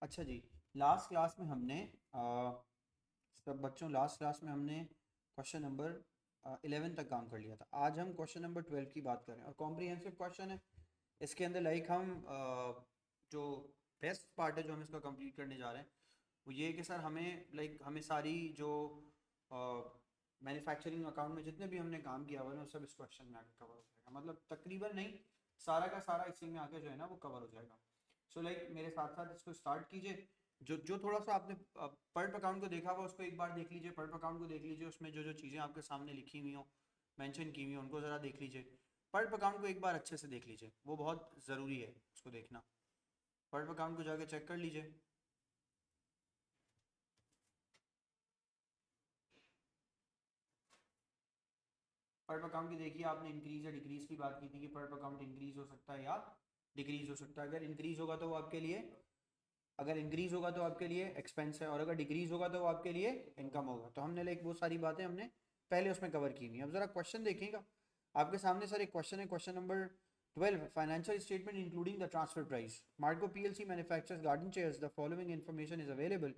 अच्छा जी, last class में हमने सब बच्चों लास्ट क्लास में हमने क्वेश्चन नंबर 11 तक काम कर लिया था। आज हम क्वेश्चन नंबर 12 की बात करें और कॉम्प्रिहेंसिव क्वेश्चन है। इसके अंदर लाइक हम जो बेस्ट पार्ट है जो हम इसका कंप्लीट करने जा रहे हैं वो ये है कि सर हमें लाइक हमें सारी जो मैन्युफैक्चरिंग अकाउंट में जितने भी हमने काम किया हुआ है ना वो सब इस क्वेश्चन में आके कवर हो जाएगा, मतलब तकरीबन नहीं, सारा का सारा इसी में आके जो है ना वो कवर हो जाएगा। सो लाइक मेरे साथ साथ इसको स्टार्ट कीजिए। जो जो थोड़ा सा आपने पर्ट अकाउंट को देखा हुआ उसको एक बार देख लीजिए, पर्ट अकाउंट को देख लीजिए, उसमें जो जो चीज़ें आपके सामने लिखी हुई हो, मेंशन की हुई हो, उनको ज़रा देख लीजिए। पर्ट अकाउंट को एक बार अच्छे से देख लीजिए, वो बहुत ज़रूरी है उसको देखना। पर्ट अकाउंट को जाके चेक कर लीजिए। पर्ट अकाउंट की देखिए, आपने इंक्रीज या डिक्रीज की बात की थी कि पर्ट अकाउंट इंक्रीज हो सकता है या डिक्रीज हो सकता है। अगर इंक्रीज होगा तो वो आपके लिए, अगर इंक्रीज होगा तो आपके लिए एक्सपेंस है, और अगर डिक्रीज होगा तो वो आपके लिए इनकम होगा। तो हमने लाइक वो सारी बातें हमने पहले उसमें कवर की हुई। अब जरा क्वेश्चन देखिएगा आपके सामने। सर एक क्वेश्चन है, question number 12, financial statement including the transfer price. Marco PLC manufactures garden chairs, the following information is available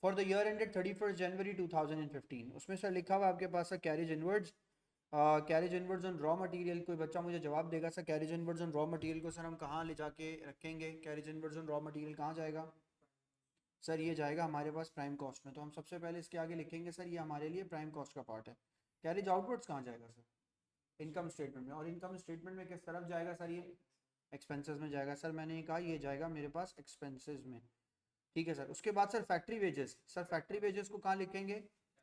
for the year ended 31 January 2015। उसमें सर लिखा हुआ आपके पास carriage inwards, carriage inwards on raw material. कोई बच्चा मुझे जवाब देगा sir carriage inwards on raw material को सर हम कहाँ ले जाके रखेंगे? Carriage inwards on raw material कहाँ जाएगा? सर ये जाएगा हमारे पास प्राइम कॉस्ट में। तो हम सबसे पहले इसके आगे लिखेंगे सर ये हमारे लिए प्राइम कॉस्ट का पार्ट है। कैरिज आउटवर्ड्स कहाँ जाएगा सर? इनकम स्टेटमेंट में। और इनकम स्टेटमेंट में किस तरफ जाएगा सर? ये एक्सपेंसेस में जाएगा। सर मैंने ये कहा ये जाएगा मेरे पास एक्सपेंसेस में। ठीक है सर। उसके बाद sir factory wages, sir factory wages को कहाँ लिखेंगे?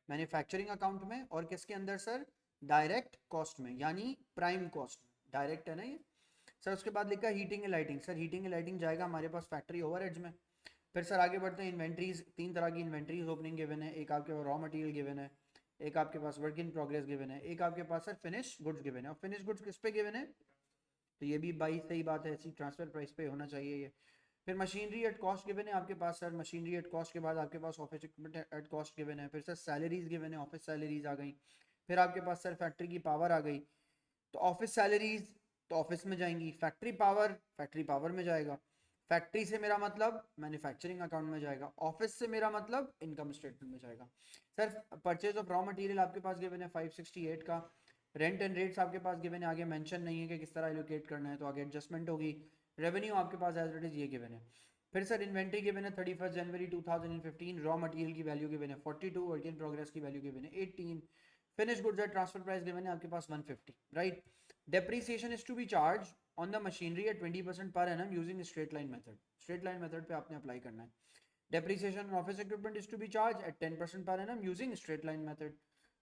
मैन्युफैक्चरिंग अकाउंट में। और किसके अंदर सर? डायरेक्ट कॉस्ट में, यानी प्राइम कॉस्ट में। डायरेक्ट है ना ये। सर उसके बाद लिखा heating and lighting. Sir heating and lighting जाएगा हमारे पास फैक्ट्री ओवरहेड्स में। फिर सर आगे बढ़ते हैं, इन्वेंट्रीज। तीन तरह की इन्वेंट्रीज ओपनिंग गिवन है। एक आपके पास रॉ मटेरियल गिवन है, एक आपके पास वर्क इन प्रोग्रेस गिवन है, एक आपके पास सर फिनिश गुड्स गिवन है। और फिनिश गुड्स किस पे गिवन है? तो ये भी बाई सही बात है, ऐसी ट्रांसफर प्राइस पे होना चाहिए ये। फिर मशीनरी एट कॉस्ट गिवन है आपके पास। सर मशीनरी एट कॉस्ट के बाद आपके पास office equipment at cost given है। फिर सर सैलरीज गिवन है, ऑफिस सैलरीज आ गई। फिर आपके पास सर फैक्ट्री की पावर आ गई। तो ऑफिस सैलरीज तो ऑफिस में जाएंगी, फैक्ट्री पावर में जाएगा। फैक्ट्री से मेरा मतलब मैन्युफैक्चरिंग अकाउंट में जाएगा, ऑफिस से मेरा मतलब इनकम स्टेटमेंट में जाएगा। Sir purchase of raw material आपके पास गिवन है 568 का। रेंट एंड रेट्स आपके पास गिवन है, आगे मेंशन नहीं है कि किस तरह एलोकेट करना है, तो आगे एडजस्टमेंट होगी। रेवेन्यू आपके पास एज इट इज ये गिवन है। फिर सर इन्वेंट्री गिवन है 31 जनवरी 2015। रॉ मटेरियल की वैल्यू गिवन है 42, वर्क इन प्रोग्रेस की वैल्यू गिवन है 18। Finish goods eight transfer price given है आपके पास 150, right. Depreciation is to be charged on the machinery at 20% per annum using straight line method. Straight line method पे आपने apply करना है। Depreciation on office equipment is to be charged at 10% per annum using straight line method.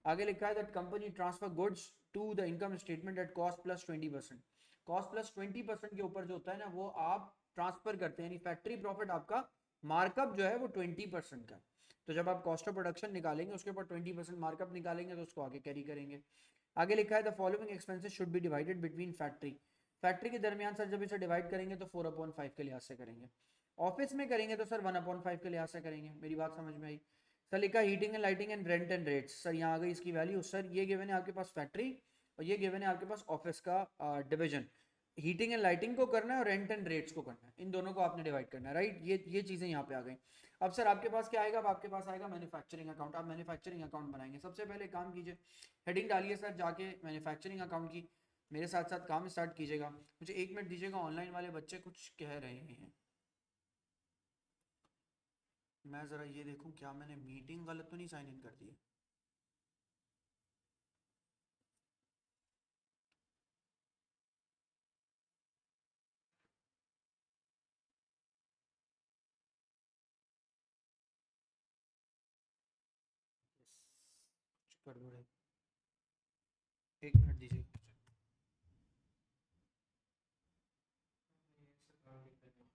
आगे लिखा है that company transfer goods to the income statement at cost plus 20%. cost plus 20% के ऊपर जो होता है ना वो आप ट्रांसफर करते हैं, यानी फैक्ट्री प्रॉफिट आपका मार्कअप जो है वो 20% का। तो जब आप कॉस्ट ऑफ प्रोडक्शन निकालेंगे उसके ऊपर 20% मार्कअप निकालेंगे तो उसको आगे कैरी करेंगे। आगे लिखा है the following expenses should be divided between factory. Factory के दरमियान सर जब इसे डिवाइड करेंगे तो 4/5 के लिहाज से करेंगे। ऑफिस में करेंगे तो सर 1/5 के लिहाज से करेंगे। मेरी बात समझ में आई? सर लिखा heating and lighting and rent and rates. Sir यहाँ आ गई इसकी वैल्यू। सर ये गिवन है आपके पास फैक्ट्री और ये गिवन है आपके पास ऑफिस का डिवीजन। हीटिंग एंड लाइटिंग को करना है और रेंट एंड रेट्स को करना है, इन दोनों को आपने डिवाइड करना है, राइट। ये चीज़ें यहाँ पे आ गई। अब सर आपके पास क्या आएगा? अब आपके पास आएगा मैन्युफैक्चरिंग अकाउंट। आप मैन्युफैक्चरिंग अकाउंट बनाएंगे। सबसे पहले काम कीजिए, हेडिंग डालिए सर जाके मैन्युफैक्चरिंग अकाउंट की। मेरे साथ साथ काम स्टार्ट कीजिएगा। मुझे 1 मिनट दीजिएगा, ऑनलाइन वाले बच्चे कुछ कह रहे हैं। मैं ज़रा ये देखूं क्या मैंने मीटिंग गलत तो नहीं साइन इन कर दी है। कुछ गड़बड़ है। 1 मिनट दीजिए।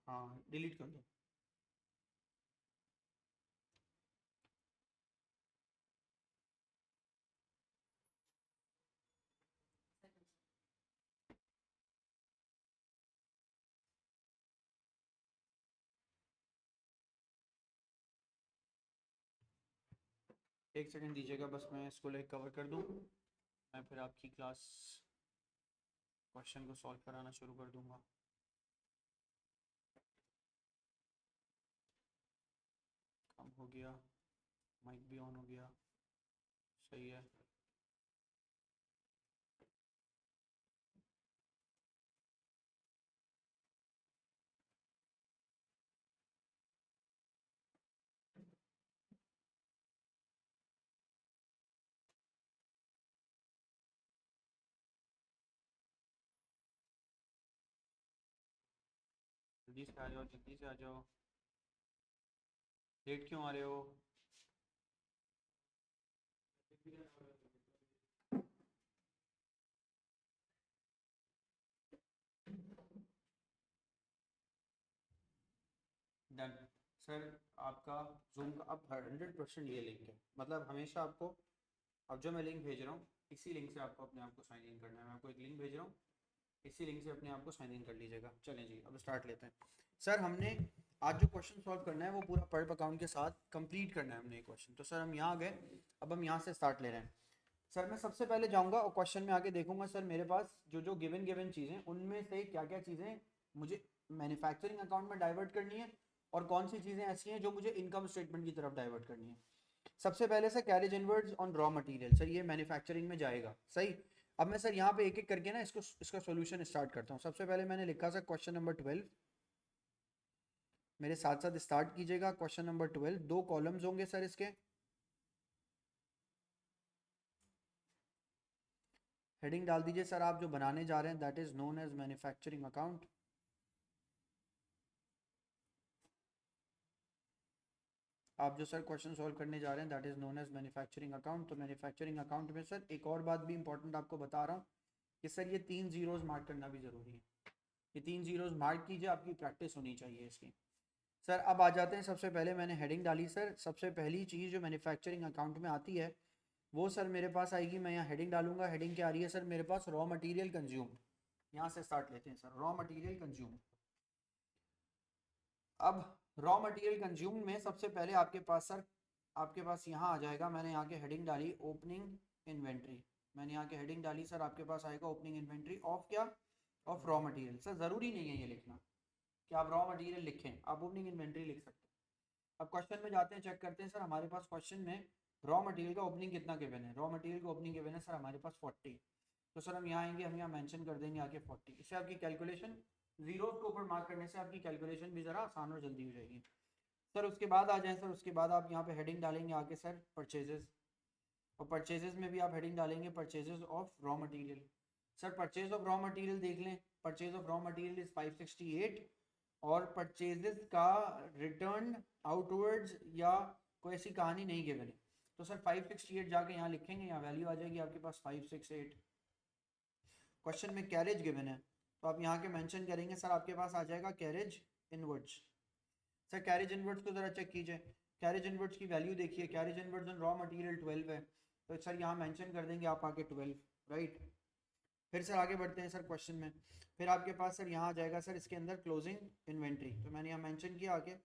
हाँ डिलीट कर दो। एक सेकंड दीजिएगा बस, मैं इसको लाइक कवर कर दूं। मैं फिर आपकी क्लास क्वेश्चन को सॉल्व कराना शुरू कर दूंगा। हो गया, माइक भी ऑन हो गया, सही है। जल्दी से आ जाओ, जल्दी से आ जाओ, लेट क्यों आ रहे हो? डन। सर आपका जूम का अब 100% ये लिंक है, मतलब हमेशा आपको, अब जो मैं लिंक भेज रहा हूँ इसी लिंक से आपको अपने आप को साइन इन करना है। मैं आपको एक लिंक भेज रहा हूँ, इसी लिंक से अपने आप को साइन इन कर लीजिएगा। चलें जी, अब स्टार्ट लेते हैं। सर हमने आज जो क्वेश्चन सॉल्व करना है वो पूरा पर्प अकाउंट के साथ कंप्लीट करना है हमने क्वेश्चन। तो सर हम यहाँ आ गए, अब हम यहाँ से स्टार्ट ले रहे हैं। सर मैं सबसे पहले जाऊँगा और क्वेश्चन में आके देखूंगा सर मेरे पास जो जो गिवन चीज़ें, उनमें से क्या क्या चीज़ें मुझे मैन्युफैक्चरिंग अकाउंट में डाइवर्ट करनी है और कौन सी चीज़ें ऐसी हैं जो मुझे इनकम स्टेटमेंट की तरफ डाइवर्ट करनी है। सबसे पहले sir carriage inwards on raw material, sir ये मैन्युफैक्चरिंग में जाएगा, सही। अब मैं सर यहाँ पे एक एक करके ना इसका सॉल्यूशन स्टार्ट करता हूँ। सबसे पहले मैंने लिखा सर क्वेश्चन नंबर 12, मेरे साथ साथ स्टार्ट कीजिएगा। क्वेश्चन नंबर 12, 2 कॉलम्स होंगे सर इसके। हेडिंग डाल दीजिए सर आप जो बनाने जा रहे हैं, that is known as manufacturing account. आप जो सर क्वेश्चन सॉल्व करने जा रहे हैं that is known as manufacturing account. तो मैन्युफैक्चरिंग अकाउंट में सर एक और बात भी इंपॉर्टेंट आपको बता रहा हूँ कि सर ये 3 जीरोज मार्क करना भी जरूरी है। ये 3 जीरोज मार्क कीजिए, आपकी प्रैक्टिस होनी चाहिए इसकी। सर अब आ जाते हैं, सबसे पहले मैंने हेडिंग डाली सर। सबसे पहली चीज़ जो मैन्युफैक्चरिंग अकाउंट में आती है वो सर मेरे पास आएगी, मैं यहाँ हेडिंग डालूंगा। हेडिंग क्या आ रही है सर मेरे पास? Raw material consume. यहाँ से स्टार्ट लेते हैं सर, रॉ मटेरियल कंज्यूम। अब रॉ मटेरियल कंज्यूम में सबसे पहले आपके पास सर, आपके पास यहाँ आ जाएगा, मैंने यहाँ के हेडिंग डाली ओपनिंग इन्वेंट्री। मैंने यहाँ के हेडिंग डाली सर, आपके पास आएगा ओपनिंग इन्वेंट्री ऑफ क्या? Of raw material. सर ज़रूरी नहीं है ये लिखना कि आप रॉ मटेरियल लिखें, आप ओपनिंग इन्वेंट्री लिख सकते हैं। अब क्वेश्चन में जाते हैं, चेक करते हैं सर हमारे पास क्वेश्चन में रॉ मटेरियल का ओपनिंग कितना गिवन है। रॉ मटेरियल का ओपनिंग गिवन है सर हमारे पास 40। तो सर हम यहाँ आएंगे, हम यहाँ मेंशन कर देंगे आगे 40। इससे आपकी कैलकुलेशन जीरो के ऊपर मार्क करने से आपकी कैलकुलेशन भी ज़रा आसान और जल्दी हो जाएगी। सर उसके बाद आ जाएँ सर, उसके बाद आप यहाँ पे हेडिंग डालेंगे आके सर परचेजेस, और परचेजेस में भी आप हेडिंग डालेंगे purchases of raw material. Sir purchase of raw material देख लें, purchase of raw material is 568 और परचेजेस का रिटर्न आउटवर्ड्स या कोई ऐसी कहानी नहीं गिवन है। तो सर 568 जाके यहाँ लिखेंगे, यहाँ वैल्यू आ जाएगी आपके पास 568। क्वेश्चन में कैरेज गिवन है तो आप यहाँ के मेंशन करेंगे सर, आपके पास आ जाएगा carriage inwards. Sir carriage inwards को ज़रा चेक कीजिए, कैरेज इनवर्ड्स की वैल्यू देखिए। Carriage inwards on raw material 12 है, तो सर यहाँ मेंशन कर देंगे आप आके 12, राइट। फिर सर आगे बढ़ते हैं सर क्वेश्चन में। फिर आपके पास सर यहाँ आ जाएगा सर इसके अंदर क्लोजिंग इन्वेंट्री। तो मैंने यहाँ मेंशन किया आगे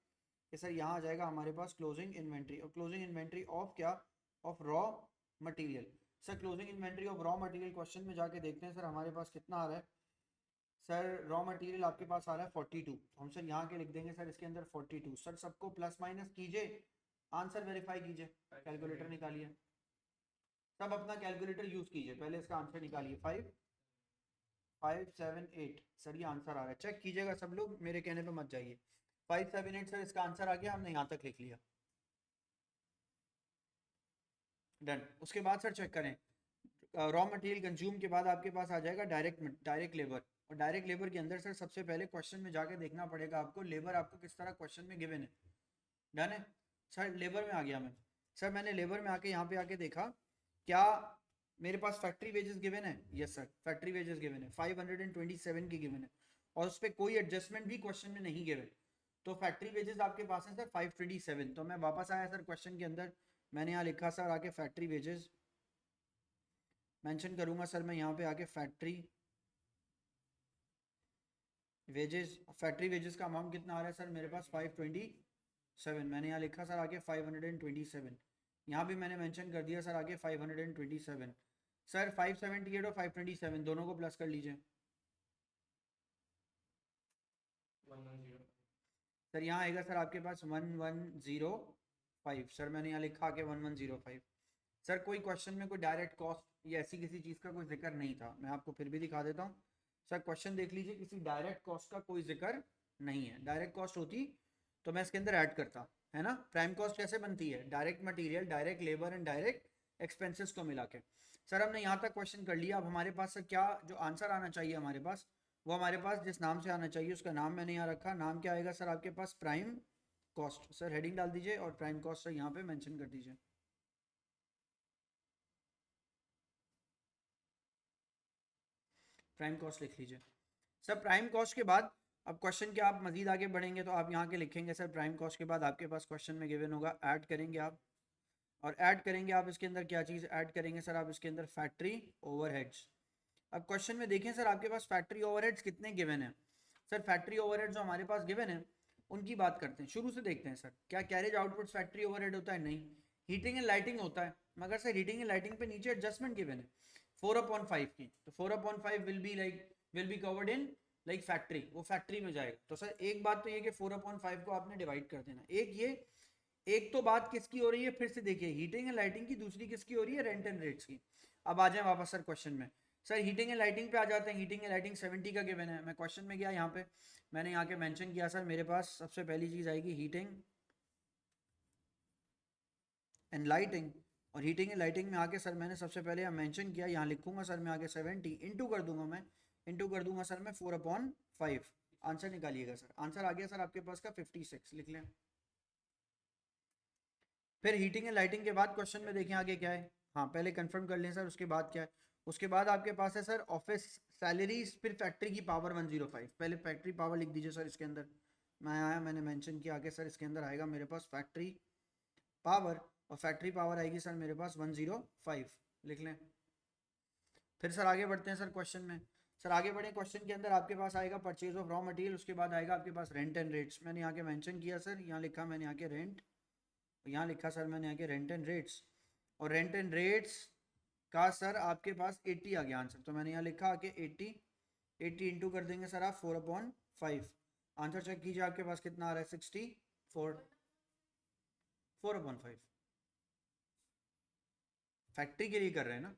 कि सर यहाँ आ जाएगा हमारे पास क्लोजिंग इन्वेंट्री, और क्लोजिंग इन्वेंट्री ऑफ क्या? Of raw material. Sir closing inventory of raw material question में जाके देखते हैं सर हमारे पास कितना आ रहा है। सर रॉ मटेरियल आपके पास आ रहा है 42, हम सर यहाँ के लिख देंगे सर इसके अंदर 42। सर सबको प्लस माइनस कीजिए, आंसर वेरीफाई कीजिए, कैलकुलेटर निकालिए। सब अपना कैलकुलेटर यूज कीजिए, पहले इसका आंसर निकालिए। 578 सर ये आंसर आ रहा है, चेक कीजिएगा सब लोग, मेरे कहने पे मत जाइए। 578 सर इसका आंसर आ गया, हमने यहाँ तक लिख लिया, डन। उसके बाद सर चेक करें, रॉ मटेरियल कंज्यूम के बाद आपके पास आ जाएगा डायरेक्ट लेबर। और डायरेक्ट लेबर के अंदर सर सबसे पहले क्वेश्चन में जाके देखना पड़ेगा आपको लेबर आपको किस तरह क्वेश्चन में गिवन है, डन है। सर लेबर में आ गया मैं, सर मैंने लेबर में आके यहाँ पे आके देखा क्या मेरे पास फैक्ट्री वेजेस गिवन है। Yes sir factory wages given है 527 की गिवन है, और उस पर कोई एडजस्टमेंट भी क्वेश्चन में नहीं गिवन। तो फैक्ट्री वेजेस आपके पास है सर 527। तो मैं वापस आया सर क्वेश्चन के अंदर, मैंने यहाँ लिखा सर आके फैक्ट्री वेजेस मेंशन करूंगा सर मैं यहाँ पे आके फैक्ट्री वेजेस। फैक्ट्री वेजेस का अमाउंट कितना आ रहा है सर मेरे पास 527। मैंने यहाँ लिखा सर आगे 527, यहाँ भी मैंने मेंशन कर दिया सर आगे 527। सर 578 और 527 दोनों को प्लस कर लीजिए। सर यहाँ आएगा सर आपके पास 110 5। सर मैंने यहाँ लिखा के 1105। सर कोई क्वेश्चन में कोई डायरेक्ट कॉस्ट या ऐसी किसी चीज़ का कोई जिक्र नहीं था, मैं आपको फिर भी दिखा देता हूँ। सर क्वेश्चन देख लीजिए, किसी डायरेक्ट कॉस्ट का कोई जिक्र नहीं है। डायरेक्ट कॉस्ट होती तो मैं इसके अंदर ऐड करता, है ना। प्राइम कॉस्ट कैसे बनती है? Direct material, direct labour and direct expenses को मिला के। सर हमने यहाँ तक क्वेश्चन कर लिया। अब हमारे पास सर क्या जो आंसर आना चाहिए हमारे पास, वो हमारे पास जिस नाम से आना चाहिए उसका नाम मैंने यहाँ रखा। नाम क्या आएगा सर आपके पास? Prime cost. सर हेडिंग डाल दीजिए और प्राइम कॉस्ट सर यहाँ पे मेंशन कर दीजिए। प्राइम कॉस्ट लिख लीजिए। सर प्राइम कॉस्ट के बाद अब क्वेश्चन के आप मजीद आगे बढ़ेंगे तो आप यहाँ के लिखेंगे सर प्राइम कॉस्ट के बाद आपके पास क्वेश्चन में गिवन होगा, ऐड करेंगे आप। और ऐड करेंगे आप इसके अंदर क्या चीज़ ऐड करेंगे सर? आप इसके अंदर फैक्ट्री ओवरहेड्स। अब क्वेश्चन में देखें सर आपके पास फैक्ट्री ओवरहेड्स कितने गिवन है? सर फैक्ट्री ओवरहेड्स जो हमारे पास गिवन है उनकी बात करते हैं, शुरू से देखते हैं सर। क्या कैरेज आउटपुट फैक्ट्री ओवरहेड होता है? नहीं। हीटिंग एंड लाइटिंग होता है, मगर सर हीटिंग एंड लाइटिंग पे नीचे एडजस्टमेंट गिवन है 4/5 की, तो 4/5 will be covered in like factory, वो फैक्ट्री में जाएगा। तो सर एक बात तो ये कि 4/5 को आपने डिवाइड कर देना। एक तो बात किसकी हो रही है फिर से देखिए, हीटिंग एंड लाइटिंग की। दूसरी किसकी हो रही है? रेंट एंड रेट्स की। अब आ जाए वापस सर क्वेश्चन में। सर हीटिंग एंड लाइटिंग पे आ जाते हैं। हीटिंग एंड लाइटिंग 70 का गिवन है। मैं क्वेश्चन में गया, यहाँ पे मैंने यहाँ के मेंशन किया सर, मेरे पास सबसे पहली चीज़ आएगी हीटिंग एंड लाइटिंग। और हीटिंग एंड लाइटिंग में आके सर मैंने सबसे पहले यहाँ मेंशन किया, यहाँ लिखूंगा सर मैं आगे 70 इंटू कर दूंगा, मैं इंटू कर दूंगा सर मैं 4/5। आंसर निकालिएगा सर। आंसर आ गया सर आपके पास का 56, लिख लें। फिर हीटिंग एंड लाइटिंग के बाद क्वेश्चन में देखें आगे क्या है। हाँ पहले कंफर्म कर लें सर, उसके बाद क्या है? उसके बाद आपके पास है सर ऑफिस सैलरीज, फिर फैक्ट्री की पावर 105। पहले फैक्ट्री पावर लिख दीजिए सर इसके अंदर। मैं आया, मैंने मेंशन किया आगे सर, इसके अंदर आएगा मेरे पास फैक्ट्री पावर, और फैक्ट्री पावर आएगी सर मेरे पास 105, लिख लें। फिर सर आगे बढ़ते हैं सर क्वेश्चन में। सर आगे बढ़े, क्वेश्चन के अंदर आपके पास आएगा परचेज ऑफ रॉ मटेरियल, उसके बाद आएगा आपके पास रेंट एंड रेट्स। मैंने यहाँ के मेंशन किया सर, यहाँ लिखा मैंने यहाँ के रेंट, यहाँ लिखा सर मैंने यहाँ के रेंट एंड रेट्स। और रेंट एंड रेट्स का सर आपके पास 80 आ गया आंसर, तो मैंने यहाँ लिखा आके 80 इंटू कर देंगे सर आप 4/5। आंसर चेक कीजिए आपके पास कितना आ रहा है? 64। 4/5 फैक्ट्री के लिए कर रहे हैं ना।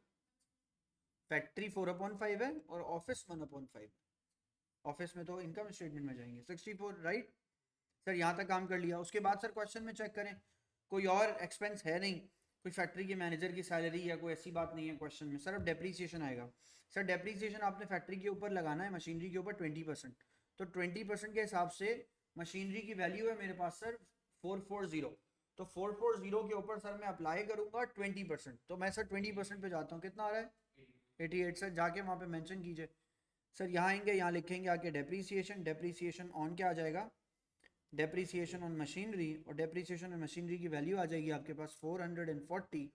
फैक्ट्री 4/5 है और ऑफिस 1/5। ऑफिस में तो इनकम स्टेटमेंट में जाएंगे 64, राइट। सर यहाँ तक काम कर लिया। उसके बाद सर क्वेश्चन में चेक करें, कोई और एक्सपेंस है नहीं, कोई फैक्ट्री के मैनेजर की सैलरी या कोई ऐसी बात नहीं है क्वेश्चन में। सर अब डेप्रीसिएशन आएगा। सर डेप्रीसिएशन आपने फैक्ट्री के ऊपर लगाना है, मशीनरी के ऊपर 20%। तो 20% के हिसाब से मशीनरी की वैल्यू है मेरे पास सर 440। तो 440 के ऊपर सर मैं अप्लाई करूंगा 20%। तो मैं सर 20% पे जाता हूँ, कितना आ रहा है? 88। सर जाके वहाँ पे मेंशन कीजिए। सर यहाँ आएंगे, यहाँ लिखेंगे आके डेप्रीसिएशन। डेप्रीसिएशन ऑन क्या आ जाएगा? Depreciation on machinery. और डेप्रीसिएशन ऑन मशीनरी की वैल्यू आ जाएगी आपके पास 440,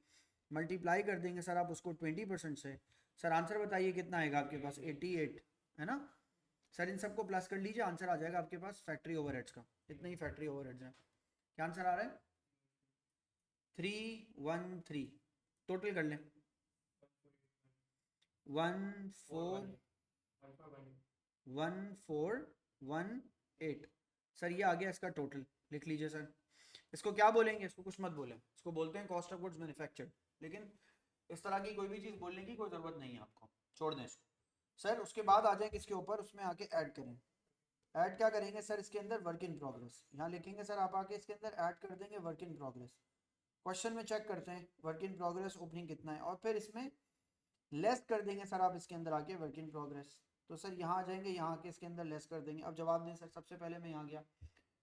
मल्टीप्लाई कर देंगे सर आप उसको 20% से। सर आंसर बताइए कितना आएगा आपके पास? 88, है ना। सर इन सबको प्लस कर लीजिए, आंसर आ जाएगा आपके पास फैक्ट्री ओवरहेड्स का। इतने ही फैक्ट्री ओवरहेड्स हैं। क्या आंसर आ रहा है? 313। टोटल कर लें 1418। सर ये आ गया इसका टोटल, लिख लीजिए सर। इसको क्या बोलेंगे? इसको कुछ मत बोलें, इसको बोलते हैं कॉस्ट ऑफ गुड्स मैन्युफैक्चर्ड। लेकिन इस तरह की कोई भी चीज़ बोलने की कोई ज़रूरत नहीं है आपको, छोड़ दें इसको। सर उसके बाद आ जाए किसके ऊपर, उसमें आके ऐड करें। ऐड क्या करेंगे सर इसके अंदर? Work in progress. यहाँ लिखेंगे सर आप आके इसके अंदर ऐड कर देंगे वर्क इन प्रोग्रेस। क्वेश्चन में चेक करते हैं वर्क इन प्रोग्रेस ओपनिंग कितना है, और फिर इसमें लेस कर देंगे सर आप इसके अंदर आके वर्क इन प्रोग्रेस। तो सर यहाँ आ जाएंगे, यहाँ आके इसके अंदर लेस कर देंगे। अब जवाब दें सर। सबसे पहले मैं यहाँ गया,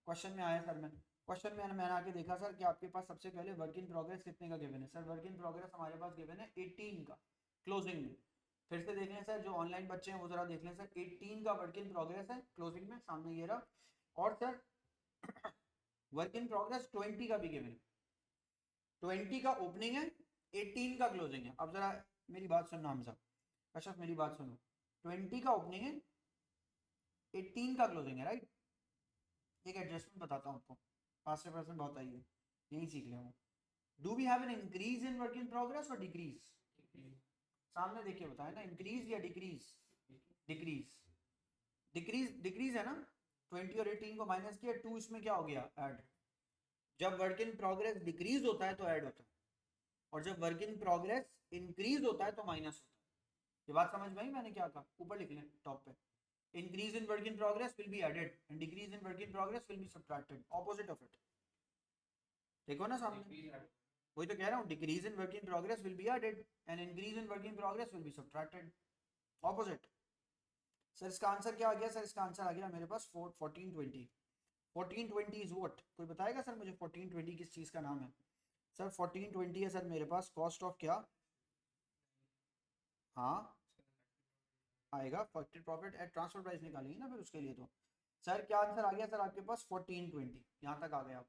क्वेश्चन में आया सर, मैं क्वेश्चन में मैंने आके देखा सर कि आपके पास सबसे पहले वर्क इन प्रोग्रेस कितने का गिवन है। सर वर्क इन प्रोग्रेस हमारे पास गिवन है 18 का क्लोजिंग में। फिर से देख लें सर, जो ऑनलाइन बच्चे हैं वो जरा देख लें सर, 18 का वर्क इन प्रोग्रेस है क्लोजिंग में, सामने ये रहा। और सर वर्क इन प्रोग्रेस 20 का भी गिवन है, 20 का ओपनिंग है, 18 का क्लोजिंग है। अब जरा मेरी बात सुनना हमजा, अशरफ मेरी बात सुनो। 20 का ओपनिंग है, 18 का क्लोजिंग है, राइट। एक एडजस्टमेंट बताता हूँ आपको, पास से परसेंट बहुत आई है, यही सीख लें। Do we have an increase in work in progress और डिक्रीज? सामने देखिए बताए ना, इंक्रीज या डिक्रीज? डिक्रीज। डिक्रीज डिक्रीज है ना। 20 और 18 को माइनस किया, 2 इसमें क्या हो गया? ऐड। जब वर्क इन प्रोग्रेस डिक्रीज होता है तो ऐड होता है, और जब वर्क इन प्रोग्रेस इंक्रीज होता है तो माइनस होता है। ये बात समझ में आई मैंने क्या कहा? ऊपर लिख लें टॉप पे, increase in work in progress will be added and decrease in work in progress will be subtracted, opposite of it. देखो ना सामने, वही तो कह रहा हूँ, decrease in work in progress will be added and increase in work in progress will be subtracted, opposite. Sir इसका answer क्या आ गया? सर इसका आंसर आ गया मेरे पास 1420। 1420 इज व्हाट? कोई बताएगा सर मुझे 1420 किस चीज का नाम है? सर 1420 है सर मेरे पास कॉस्ट ऑफ क्या? हाँ आएगा, factory profit at transfer price निकालेंगे ना फिर उसके लिए। तो सर क्या आंसर आ गया सर आपके पास? 1420, यहाँ तक आ गए आप।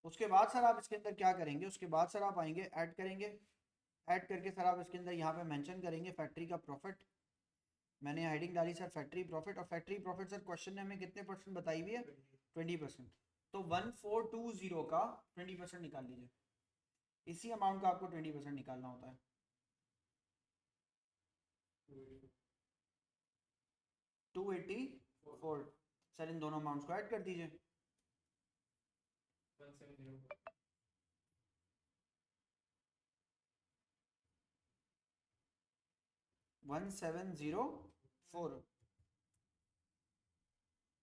उसके बाद सर आप इसके अंदर क्या करेंगे? उसके बाद सर आप आएंगे ऐड करेंगे, ऐड करके सर आप इसके अंदर यहाँ पे मेंशन करेंगे फैक्ट्री का प्रॉफिट। मैंने हेडिंग डाली सर फैक्ट्री प्रॉफिट, और फैक्ट्री प्रॉफिट सर क्वेश्चन ने हमें कितने परसेंट बताई हुई है? 20%। तो 1420 का 20% निकाल लीजिए, इसी अमाउंट का आपको 20% निकालना होता है। 284। सर इन दोनों अमाउंट्स को ऐड कर दीजिए। 1704।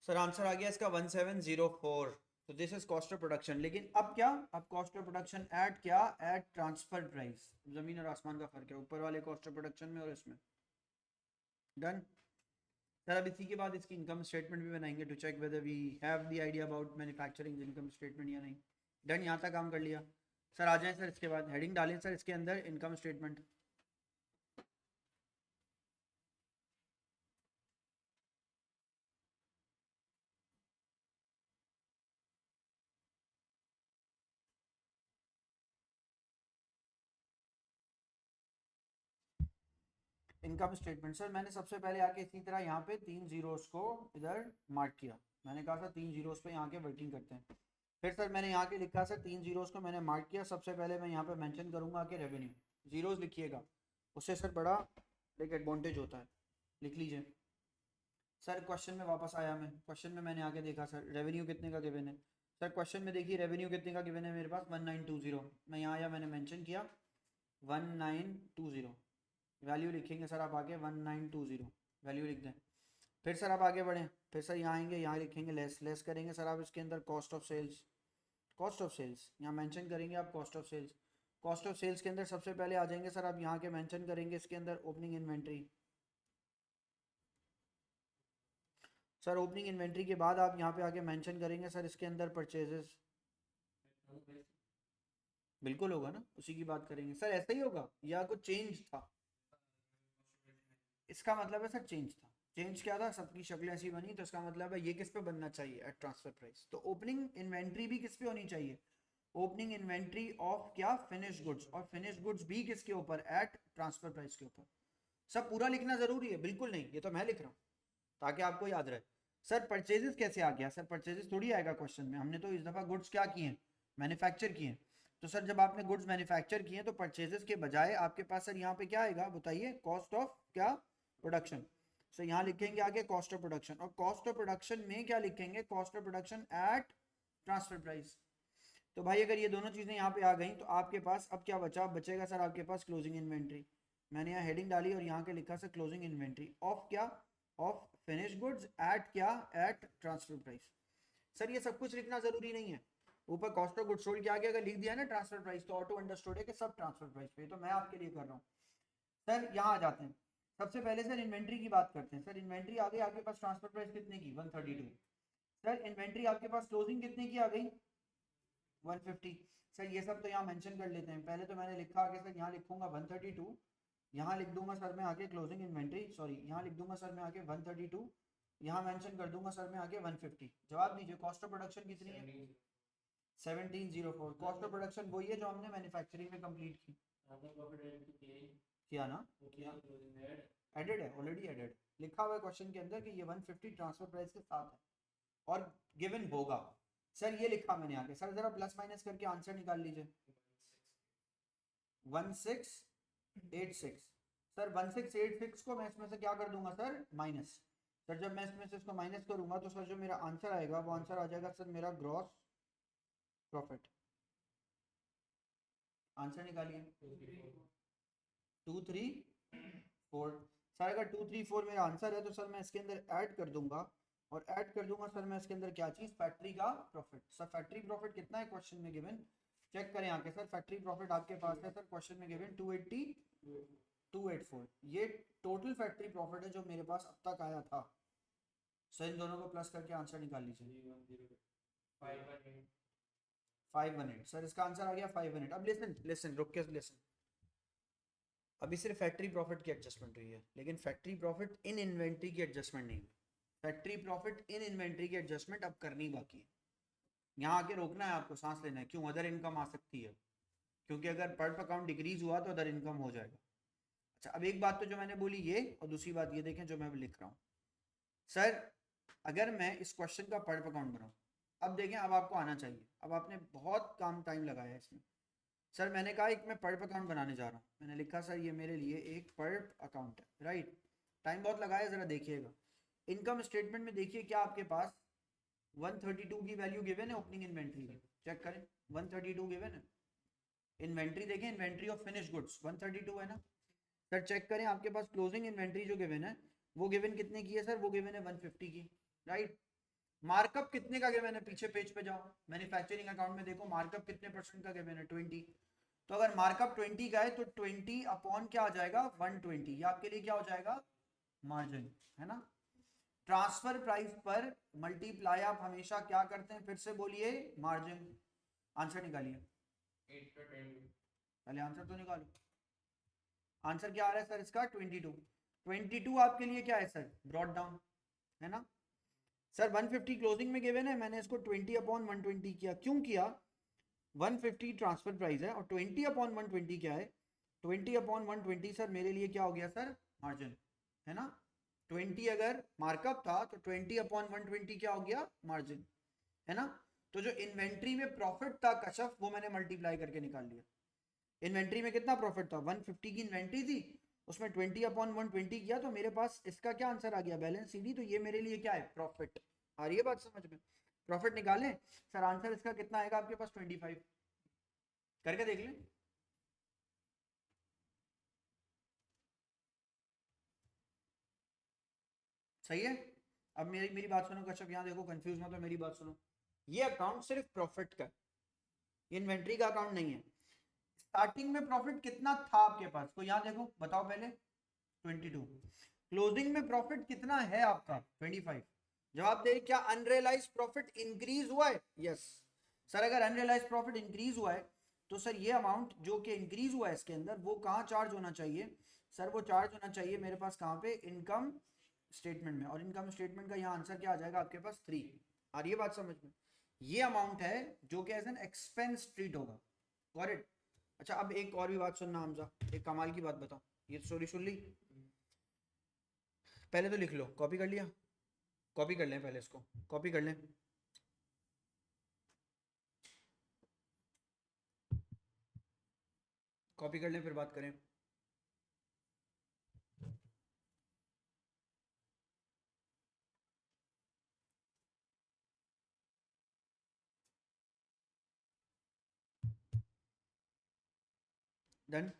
सर आंसर आ गया इसका 1704। तो this is cost of production. लेकिन अब क्या? अब कॉस्ट ऑफ प्रोडक्शन ऐट क्या? At transfer price. जमीन और आसमान का फर्क है ऊपर वाले कॉस्ट ऑफ प्रोडक्शन में और इसमें। डन। सर अब इसी के बाद इसकी इनकम स्टेटमेंट भी बनाएंगे to check whether we have the idea about manufacturing income statement या नहीं। डन, यहाँ तक काम कर लिया। सर आ जाएं सर इसके बाद हेडिंग डालें सर इसके अंदर income statement. Income statement sir मैंने सबसे पहले आके इसी तरह यहाँ पे 3 जीरोस को इधर मार्क किया। मैंने कहा था 3 जीरोस पे यहाँ के वर्किंग करते हैं। फिर सर मैंने यहाँ के लिखा सर 3 जीरोस को मैंने मार्क किया। सबसे पहले मैं यहाँ पे मेंशन करूँगा कि रेवेन्यू, जीरोस लिखिएगा, उससे सर बड़ा एक एडवांटेज होता है। लिख लीजिए। सर क्वेश्चन में वापस आया मैं, क्वेश्चन में मैंने आके देखा सर रेवेन्यू कितने का गिवन है। सर क्वेश्चन में देखिए रेवेन्यू कितने का गिवन है मेरे पास? 1920। मैं यहाँ आया, मैंने मेंशन किया 1920, वैल्यू लिखेंगे सर आप आगे 1920 वैल्यू लिख दें। फिर सर आप आगे बढ़ें, फिर सर यहाँ आएंगे, यहाँ लिखेंगे लेस, लेस करेंगे सर आप इसके अंदर cost of sales. Cost of sales यहाँ मेंशन करेंगे आप cost of sales. Cost of sales के अंदर सबसे पहले आ जाएंगे सर आप यहाँ के मेंशन करेंगे इसके अंदर opening inventory. Sir opening inventory के बाद आप यहाँ पे आके मेंशन करेंगे सर इसके अंदर परचेजेस। बिल्कुल होगा ना, उसी की बात करेंगे सर। ऐसा ही होगा या कुछ चेंज था? इसका मतलब है सर चेंज था। चेंज क्या था? सबकी शक्लें ऐसी बनी, तो इसका मतलब है ये किस पे बनना चाहिए? At transfer price. तो ओपनिंग इन्वेंट्री भी किस पे होनी चाहिए? ओपनिंग इन्वेंट्री ऑफ क्या? Finish goods. और फिनिश गुड्स भी किसके ऊपर? एट ट्रांसफर प्राइस के ऊपर। सब पूरा लिखना जरूरी है? बिल्कुल नहीं, ये तो मैं लिख रहा हूँ ताकि आपको याद रहे। सर परचेजेस कैसे आ गया? सर परचेजेस थोड़ी आएगा क्वेश्चन में, हमने तो इस दफा गुड्स क्या किए? मैन्युफैक्चर किए। तो सर जब आपने गुड्स मैन्युफैक्चर किए तो परचेजेस के बजाय आपके पास सर यहाँ पे क्या आएगा बताइए? कॉस्ट ऑफ क्या? प्रोडक्शन। सो यहाँ लिखेंगे आगे कॉस्ट ऑफ प्रोडक्शन, और कॉस्ट ऑफ प्रोडक्शन में क्या लिखेंगे? Cost of production at transfer price. तो भाई अगर ये दोनों चीजें यहाँ पे आ गई तो आपके पास अब क्या बचा? बचेगा सर आपके पास क्लोजिंग इन्वेंट्री। मैंने यहाँ हेडिंग डाली और यहाँ के लिखा सर क्लोजिंग इन्वेंट्री ऑफ क्या? ऑफ फिनिश गुड्स एट क्या? At transfer price. सर ये सब कुछ लिखना जरूरी नहीं है। ऊपर कॉस्ट ऑफ गुड्स सोल्ड के आगे अगर लिख दिया ना ट्रांसफर प्राइस तो ऑटो अंडरस्टूड है कि सब ट्रांसफर प्राइस पे। तो मैं आपके लिए कर रहा हूँ। सर यहाँ आ जाते हैं, सबसे पहले सर इन्वेंट्री की बात करते हैं। सर इन्वेंट्री आ गई आपके पास ट्रांसफर प्राइस कितने की? 132। सर इन्वेंट्री आपके पास क्लोजिंग कितने की आ गई? 150। सर ये सब तो यहाँ मेंशन कर लेते हैं। पहले तो मैंने लिखा आगे सर यहाँ लिखूंगा 132, यहाँ लिख दूंगा सर मैं आगे क्लोजिंग इन्वेंट्री, सॉरी यहाँ लिख दूंगा सर मैं आगे 132, यहाँ मेंशन कर दूंगा सर मैं आगे 150। जवाब दीजिए कॉस्ट ऑफ प्रोडक्शन कितनी है? 1704। कॉस्ट ऑफ प्रोडक्शन वही है जो हमने मैन्युफैक्चरिंग में कंप्लीट की। किया ना? किया, एडेड है, ऑलरेडी एडेड लिखा हुआ है क्वेश्चन के अंदर कि ये 150 ट्रांसफर प्राइस के साथ है और गिवन होगा। सर ये लिखा मैंने आगे। सर जरा प्लस माइनस करके आंसर निकाल लीजिए। 1686। सर 1686 को मैं इसमें से क्या कर दूंगा सर? माइनस। सर जब मैं इसमें से इसको माइनस करूंगा तो सर जो मेरा आंसर आएगा वो आंसर आ जाएगा सर मेरा ग्रॉस प्रॉफिट, आंसर निकालिए। 2 3 4। सर अगर 2 3 4 मेरा आंसर है तो सर मैं इसके अंदर ऐड कर दूंगा, और ऐड कर दूंगा सर मैं इसके अंदर क्या चीज, फैक्ट्री का प्रॉफिट। सर फैक्ट्री प्रॉफिट कितना है क्वेश्चन में गिवन, चेक करें आके सर। फैक्ट्री प्रॉफिट आपके पास है सर क्वेश्चन में गिवन 280 284। ये टोटल फैक्ट्री प्रॉफिट है जो मेरे पास अब तक आया था। सर इन दोनों को प्लस करके आंसर निकाल लीजिए। 518 सर इसका आंसर आ गया 518। अब लिसन लिसन रुक के लिसन, अभी सिर्फ फैक्ट्री प्रॉफिट की एडजस्टमेंट हुई है, लेकिन फैक्ट्री प्रॉफिट इन इन्वेंट्री की एडजस्टमेंट नहीं हुई। फैक्ट्री प्रॉफिट इन इन्वेंट्री की एडजस्टमेंट अब करनी बाकी है। यहाँ आके रोकना है आपको, सांस लेना है। क्यों, अदर इनकम आ सकती है, क्योंकि अगर पर अकाउंट डिक्रीज हुआ तो अदर इनकम हो जाएगा। अच्छा अब एक बात तो जो मैंने बोली ये, और दूसरी बात ये देखें जो मैं लिख रहा हूँ। सर अगर मैं इस क्वेश्चन का पर अकाउंट बनाऊँ, अब देखें अब आपको आना चाहिए, अब आपने बहुत काम टाइम लगाया है इसमें। सर मैंने कहा एक मैं पर्प अकाउंट बनाने जा रहा हूँ, मैंने लिखा सर ये मेरे लिए एक पर्प अकाउंट है, राइट। टाइम बहुत लगाया, ज़रा देखिएगा। इनकम स्टेटमेंट में देखिए क्या आपके पास 132 की वैल्यू गिवन है ओपनिंग इन्वेंट्री की, चेक करें 132 गिवन है। इन्वेंट्री देखें, इन्वेंट्री ऑफ फिनिश गुड्स 132 है ना सर। चेक करें आपके पास क्लोजिंग इन्वेंट्री जो गिवन है वो गिवन कितने की है सर, वो गिवन है 150 की, राइट। मार्कअप कितने का गिवन है, पीछे पेज पे जाओ, मैन्युफैक्चरिंग अकाउंट में देखो मार्कअप कितने परसेंट का गिवन है, 20। तो अगर मार्कअप 20 का है तो 20 अपॉन क्या आ जाएगा 120, ये आपके लिए क्या हो जाएगा, मार्जिन, है ना। ट्रांसफर प्राइस पर मल्टीप्लाई आप हमेशा क्या करते हैं, फिर से बोलिए, मार्जिन। आंसर निकालिए, पहले आंसर तो निकालो। आंसर क्या आ रहा है सर इसका 22। 22 आपके लिए क्या है सर, ब्रॉड डाउन, है ना सर। 150 क्लोजिंग में गिवन है, मैंने इसको 20 अपॉन 120 किया। क्यों किया, 150 ट्रांसफर प्राइस है और 20 अपॉन 120 क्या है, 20 अपॉन 120 सर मेरे लिए क्या हो गया सर, मार्जिन, है ना। 20 अगर मार्कअप था तो 20 अपॉन 120 क्या हो गया, मार्जिन, है ना। तो जो इन्वेंट्री में प्रॉफिट था कशफ, वो मैंने मल्टीप्लाई करके निकाल लिया। इन्वेंट्री में कितना प्रॉफिट था, 150 की इन्वेंट्री थी, उसमें 20 अपॉन 120 किया, तो मेरे पास इसका क्या आंसर आ गया, बैलेंस सीडी। तो ये मेरे लिए क्या है, प्रॉफिट। आ रही है बात समझ में, प्रॉफिट निकालें सर। आंसर इसका कितना आएगा आपके पास, 25। करके देख लें। सही है। अब मेरी मेरी बात सुनो कश्यप, यहाँ देखो कंफ्यूज मत हो, मेरी बात सुनो। ये अकाउंट सिर्फ प्रॉफिट का, इन्वेंट्री का अकाउंट नहीं है। स्टार्टिंग में प्रॉफिट कितना था आपके पास, तो यहाँ देखो बताओ पहले, 22। क्लोजिंग में प्रॉफिट कितना है आपका, 25। जवाब दे, क्या अनरियलाइज प्रॉफिट इंक्रीज हुआ है, यस सर। अगर अनरियलाइज प्रॉफिट इंक्रीज हुआ है तो सर ये अमाउंट जो कि इंक्रीज हुआ है इसके अंदर, वो कहाँ चार्ज होना चाहिए सर, वो चार्ज होना चाहिए मेरे पास कहाँ पे, इनकम स्टेटमेंट में। और इनकम स्टेटमेंट का यहाँ आंसर क्या आ जाएगा आपके पास, 3। आ रही है बात समझ में। ये अमाउंट है जो कि एज एन एक्सपेंस ट्रीट होगा, गॉट इट। अच्छा अब एक और भी बात सुनना हमजा, एक कमाल की बात बताओ, ये स्टोरी सुन ली, पहले तो लिख लो, कॉपी कर लिया, कॉपी कर लें पहले, इसको कॉपी कर लें। कॉपी कर लें फिर बात करें। डन,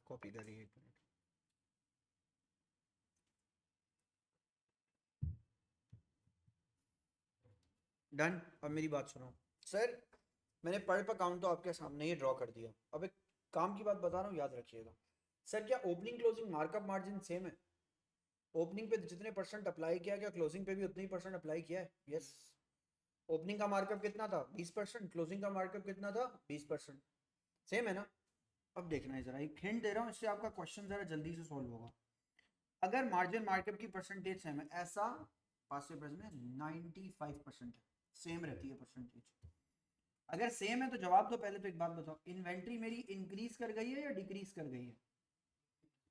कॉपी कर रही है, एक मिनट। डन। अब मेरी बात सुनो सर, मैंने पर्प अकाउंट तो आपके सामने ही ड्रॉ कर दिया। अब एक काम की बात बता रहा हूँ, याद रखिएगा सर। क्या opening closing markup margin same है, ओपनिंग पे जितने परसेंट अप्लाई किया, क्या क्लोजिंग पे भी उतने ही परसेंट अप्लाई किया है, यस। ओपनिंग का मार्कअप कितना था, 20%, क्लोजिंग का मार्कअप कितना था, 20%, सेम है ना। अब देखना है, जरा एक हिंट दे रहा हूँ, इससे आपका क्वेश्चन जरा जल्दी से सॉल्व होगा। अगर मार्जिन मार्कअप की परसेंटेज सेम है, ऐसा पासिव प्रेजेंट में 95% है, सेम रहती है परसेंटेज। अगर सेम है तो जवाब दो। पहले तो एक बात बताओ, इन्वेंट्री मेरी इंक्रीज कर गई है या डिक्रीज कर गई है।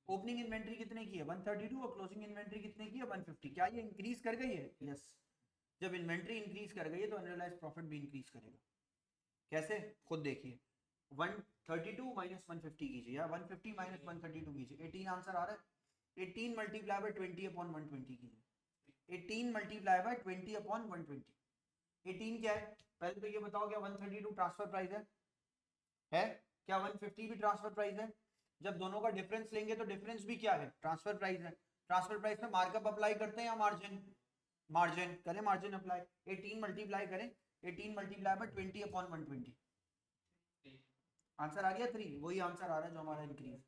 ओपनिंग इन्वेंट्री कितने की है, 132, और क्लोजिंग इन्वेंट्री कितने की है, 150। क्या ये इंक्रीज कर गई है, यस। जब इन्वेंट्री इंक्रीज कर गई है तो अनरियलाइज्ड प्रॉफिट भी इंक्रीज करेगा। कैसे, खुद देखिए। 132 माइनस 150 कीजिए, या 150 माइनस 132 कीजिए, 18 आंसर आ रहा है। 18 मल्टीप्लाई बाय 20 अपॉन 120 कीजिए, 18 मल्टीप्लाई बाय 20 अपॉन 120, 18 क्या है? पहले तो ये बताओ, क्या 132 ट्रांसफर प्राइस है? क्या 150 भी ट्रांसफर प्राइस है? जब दोनों का डिफरेंस लेंगे तो डिफरेंस भी क्या है? ट्रांसफर प्राइस है। ट्रांसफर प्राइस में मार्कअप अप्लाई करते हैं या मार्जिन? मार्जिन करें, मार्जिन अप्लाई। 18 मल्टीप्लाई करें, 18 मल्टीप्लाई बाय 20 अपॉन 120, आंसर आ गया 3। वही आंसर आ रहा है जो हमारा इंक्रीज।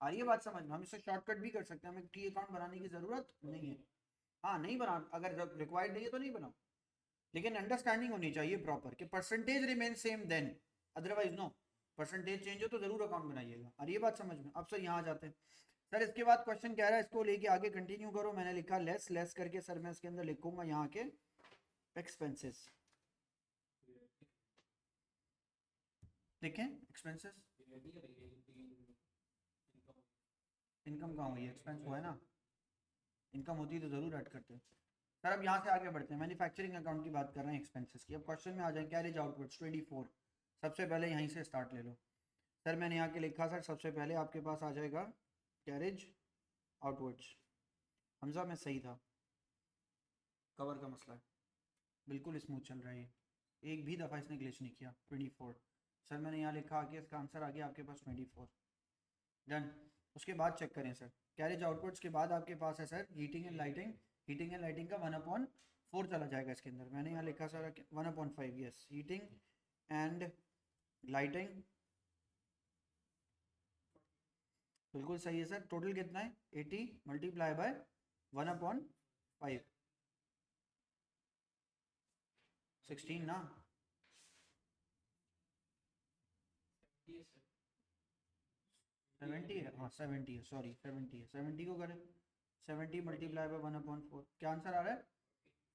आ रही है बात समझ में? हम इसे शॉर्टकट भी कर सकते हैं, हमें टी अकाउंट बनाने की जरूरत नहीं है। हाँ नहीं बना, अगर रिक्वायर्ड नहीं है तो नहीं बनाओ, लेकिन अंडरस्टैंडिंग होनी चाहिए प्रॉपर कि percentage remain same then, otherwise no. Percentage change हो तो जरूर अकाउंट बनाइएगा। आ रही है बात समझ में? अब सर यहाँ जाते हैं। सर इसके बाद क्वेश्चन कह रहा है इसको लेके आगे कंटिन्यू करो। मैंने लिखा लेस, लेस करके सर मैं इसके अंदर लिखूंगा यहाँ के एक्सपेंसेस। देखें एक्सपेंसेस, इनकम कहाँ हुई है? एक्सपेंस हुआ है ना, इनकम होती तो जरूर ऐड करते। सर अब यहाँ से आगे बढ़ते हैं, मैन्युफैक्चरिंग अकाउंट की बात कर रहे हैं एक्सपेंसेस की। अब क्वेश्चन में आ जाए कैरेज आउटवर्ड्स 24, सबसे पहले यहीं से स्टार्ट ले लो। सर मैंने यहाँ के लिखा सर सबसे पहले आपके पास आ जाएगा कैरेज आउटवर्ड्स। हमजा में सही था, कवर का मसला है, बिल्कुल स्मूथ चल रहा है, एक भी दफ़ा इसने ग्लिच नहीं किया। 24 सर मैंने यहाँ लिखा आगे, इसका आंसर आ गया आपके पास 24। डन। उसके बाद चेक करें सर, कैरेज आउटपुट्स के बाद आपके पास है sir heating and lighting. Heating and lighting का 1/4 चला जाएगा इसके अंदर। मैंने यहाँ लिखा sir 1/5, yes, heating and lighting बिल्कुल सही है सर। टोटल कितना है? 80 मल्टीप्लाई बाय 1/5, 16 ना? 70 है, हाँ 70 है, सॉरी 70 है। 70 को करें, 70 मल्टीप्लाई बाय 1/4, क्या आंसर आ रहा है?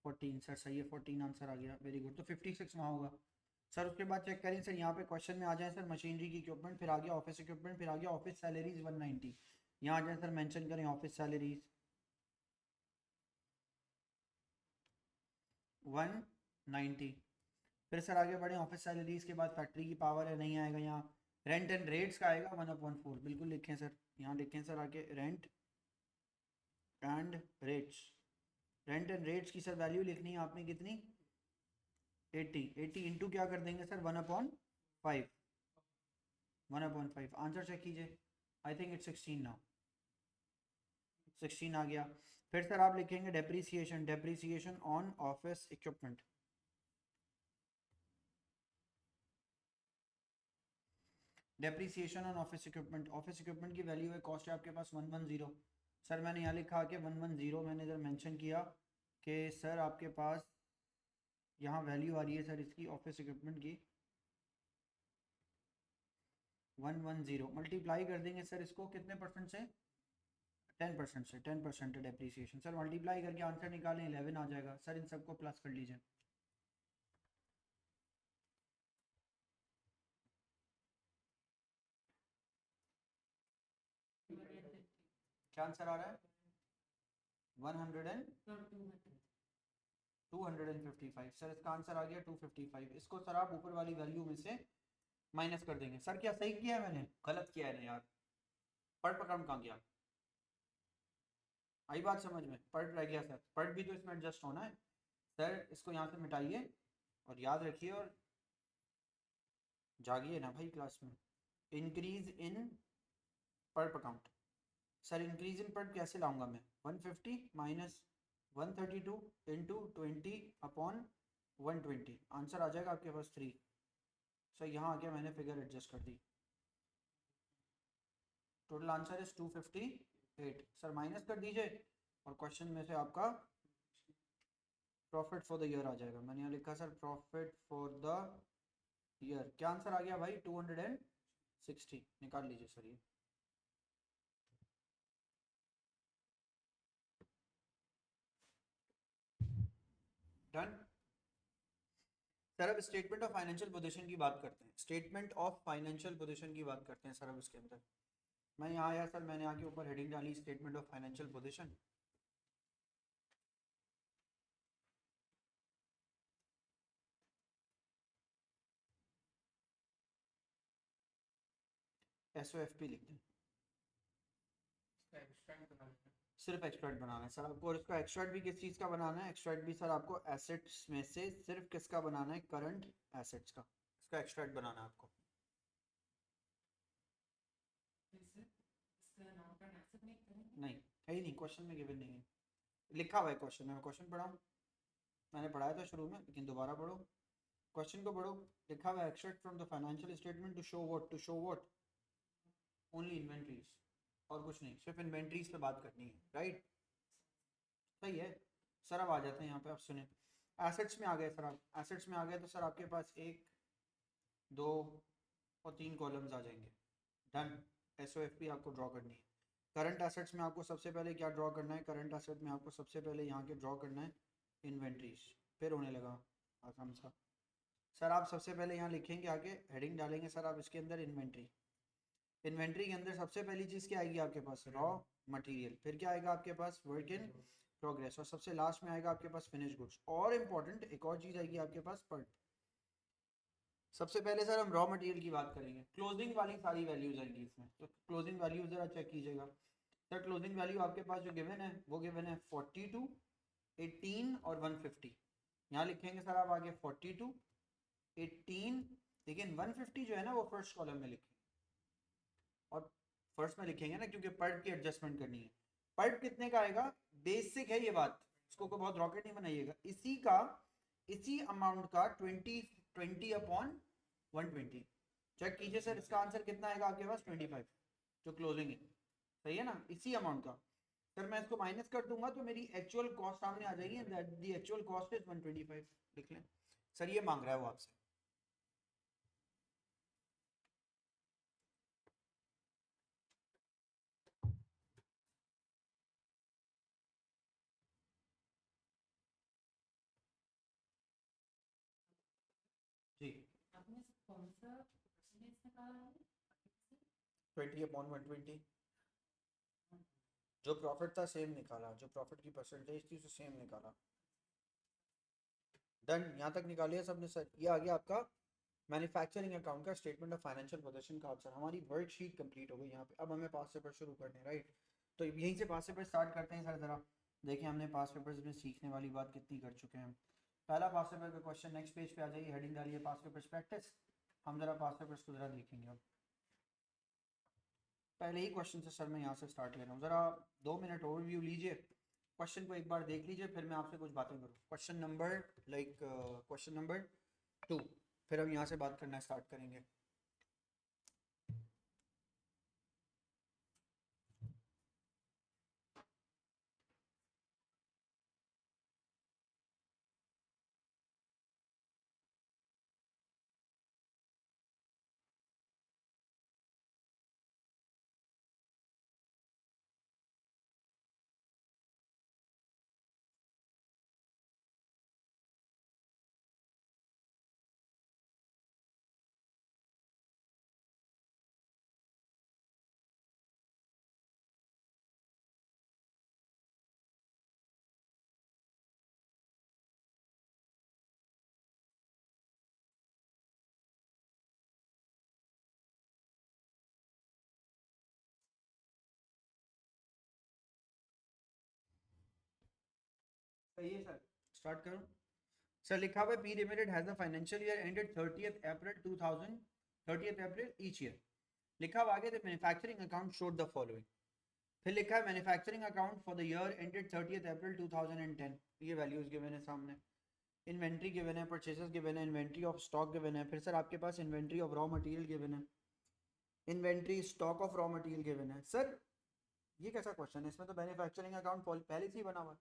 14। सर सही है, 14 आंसर आ गया, वेरी गुड। तो 56 वहाँ होगा सर। उसके बाद चेक करें सर, यहाँ पे क्वेश्चन में आ जाए सर मशीनरी की इक्विपमेंट, फिर आ गया ऑफिस इक्विपमेंट, फिर आ गया ऑफिस सैलरीज 190। यहाँ आ जाए सर, मेंशन करें ऑफिस सैलरीज 190। फिर सर आगे बढ़े, ऑफिस सैलरीज के बाद फैक्ट्री की पावर है, नहीं आएगा यहाँ। रेंट एंड रेट्स का आएगा 1/4, बिल्कुल लिखें सर, यहाँ लिखें सर आगे rent and rates. Rent and rates की सर वैल्यू लिखनी है आपने कितनी? 80। 80 इंटू क्या कर देंगे सर? 1/5, 1/5। आंसर चेक कीजिए, आई थिंक इट्स 16 नाउ, 16 आ गया। फिर सर आप लिखेंगे depreciation, depreciation on office equipment. Depreciation on office equipment, office equipment की वैल्यू है, कॉस्ट है आपके पास 110। सर मैंने यहाँ लिखा कि 110, मैंने इधर मेंशन किया कि सर आपके पास यहाँ वैल्यू आ रही है सर इसकी ऑफिस इक्विपमेंट की 110। मल्टीप्लाई कर देंगे सर इसको कितने परसेंट से? 10% से। 10% है डेप्रीसिएशन सर। मल्टीप्लाई करके आंसर निकालें, 11 आ जाएगा सर। इन सबको प्लस कर लीजिए, क्या आंसर आ रहा है? 100 एंड 255 सर, इसका आंसर आ गया 255। इसको सर आप ऊपर वाली वैल्यू में से माइनस कर देंगे। सर क्या सही किया है मैंने? गलत किया है ना यार, पर्ट पर कम कहाँ गया? आई बात समझ में? पर्ट रह गया सर, पर्ट भी तो इसमें एडजस्ट होना है सर। इसको यहाँ से मिटाइए और याद रखिए और जागिए ना भाई क्लास में। Increase in part account, sir increase in part कैसे लाऊंगा मैं? 150 माइनस 132 इंटू 20/120, आंसर आ जाएगा आपके पास 3। सर यहाँ आके मैंने फिगर एडजस्ट कर दी, total answer is 258। Sir minus कर दीजिए और क्वेश्चन में से आपका प्रॉफिट फॉर द ईयर आ जाएगा। मैंने यहाँ लिखा sir profit for the year, क्या आंसर आ गया भाई? 260। निकाल लीजिए सर ये। डन। सर अब स्टेटमेंट ऑफ फाइनेंशियल पोजीशन की बात करते हैं, स्टेटमेंट ऑफ फाइनेंशियल पोजीशन की बात करते हैं सर। अब इसके अंदर मैं यहाँ आया सर, मैंने आके ऊपर हेडिंग डाली statement of financial position. SOFP लिख दें सिर्फ एक्सट्रैक्ट बनाना है सर आपको, और इसका एक्सट्रैक्ट भी किस चीज़ का बनाना है? एक्सट्रैक्ट भी सर आपको एसेट्स में से सिर्फ किसका बनाना है? करंट एसेट्स का, इसका एक्सट्रैक्ट बनाना है आपको। नहीं है ही नहीं, क्वेश्चन में गिवन नहीं है, लिखा हुआ है क्वेश्चन में। मैं क्वेश्चन पढ़ाऊँ? मैंने पढ़ाया था शुरू में, लेकिन दोबारा पढ़ो, क्वेश्चन को पढ़ो। लिखा हुआ है extract from the financial statement to show what, to show what, only inventories, और कुछ नहीं, सिर्फ इन्वेंट्रीज पे बात करनी है, राइट? सही है सर। अब आ जाते हैं यहाँ पे, आप सुने, एसेट्स में आ गए सर। आप एसेट्स में आ गए तो सर आपके पास 1 2 और 3 कॉलम्स आ जाएंगे। डन। एसओएफपी आपको ड्रॉ करनी है। करंट एसेट्स में आपको सबसे पहले क्या ड्रॉ करना है? करंट एसेट में आपको सबसे पहले यहाँ के ड्रॉ करना है इन्वेंट्रीज। फिर होने लगा आसान सा सर। आप सबसे पहले यहाँ लिखेंगे, आगे हेडिंग डालेंगे सर आप इसके अंदर इन्वेंट्री। इन्वेंट्री के अंदर सबसे पहली चीज़ क्या आएगी आपके पास? Raw material. फिर क्या आएगा आपके पास? Work in progress. और सबसे लास्ट में आएगा आपके पास फिनिश गुड्स। और इम्पॉर्टेंट एक और चीज़ आएगी आपके पास, पल्प। सबसे पहले सर हम रॉ मटेरियल की बात करेंगे, क्लोजिंग वाली सारी वैल्यूज आएंगी इसमें। तो क्लोजिंग वैल्यू ज़रा चेक कीजिएगा सर। क्लोजिंग वैल्यू आपके पास जो गिवन है वो गिवन है 42, 18 और 150। यहाँ लिखेंगे सर आप आगे 42, 18, लेकिन 150 जो है ना वो फर्स्ट कॉलम में लिखेंगे, और फर्स्ट में लिखेंगे ना क्योंकि पर्ट की एडजस्टमेंट करनी है। पर्ट कितने का आएगा? बेसिक है ये बात, इसको कोई बहुत रॉकेट नहीं बनाइएगा। इसी का, इसी अमाउंट का 20/120 चेक कीजिए सर। इसका आंसर कितना आएगा आपके पास? 25, जो क्लोजिंग है। सही है ना? इसी अमाउंट का सर मैं इसको माइनस कर दूंगा तो मेरी एक्चुअल कॉस्ट सामने आ जाएगी। The actual cost is 125। लिख लें सर, ये मांग रहा है वो आपसे। जी, आपने कौन सा परसेंटेज निकाला है? 20/120। जो प्रॉफिट था सेम निकाला, जो प्रॉफिट की परसेंटेज थी उसे सेम निकाला। डन। यहाँ तक निकालिए सबने सर। ये आ गया आपका मैन्युफैक्चरिंग अकाउंट का स्टेटमेंट ऑफ फाइनेंशियल पोजीशन का आंसर। हमारी वर्कशीट कंप्लीट हो गई यहाँ पे। अब हमें पास पेपर शुरू करने हैं, राइट? तो यहीं से पास पेपर स्टार्ट करते हैं सर। ज़रा देखिए हमने पास पेपर्स में सीखने वाली बात कितनी कर चुके हैं। पहला पास पेपर का क्वेश्चन, नेक्स्ट पेज पे आ जाइए, हेडिंग डालिए पास पेपर्स प्रैक्टिस। हम ज़रा पास पेपर्स को ज़रा देखेंगे। अब पहले ही क्वेश्चन से सर मैं यहाँ से स्टार्ट ले रहा हूँ। ज़रा 2 मिनट ओवरव्यू लीजिए, क्वेश्चन को एक बार देख लीजिए, फिर मैं आपसे कुछ बातें करूँ। क्वेश्चन नंबर क्वेश्चन नंबर 2, फिर हम यहाँ से बात करना स्टार्ट करेंगे। सही है सर, स्टार्ट करूँ? सर लिखा हुआ है P limited has the financial year ended 30th April 2000, 30th April each year. लिखा हुआ आगे the manufacturing account showed the following. फिर लिखा है manufacturing account for the year ended 30th April 2010। ये वैल्यूज गिवन है सामने। इन्वेंट्री गिवन है, परचेसेस गिवन है, इन्वेंट्री ऑफ स्टॉक गिवन है। फिर सर आपके पास inventory of raw material given है, inventory stock of raw material given है। सर ये कैसा क्वेश्चन है? इसमें तो मैन्युफैक्चरिंग अकाउंट पहले से ही बना हुआ है।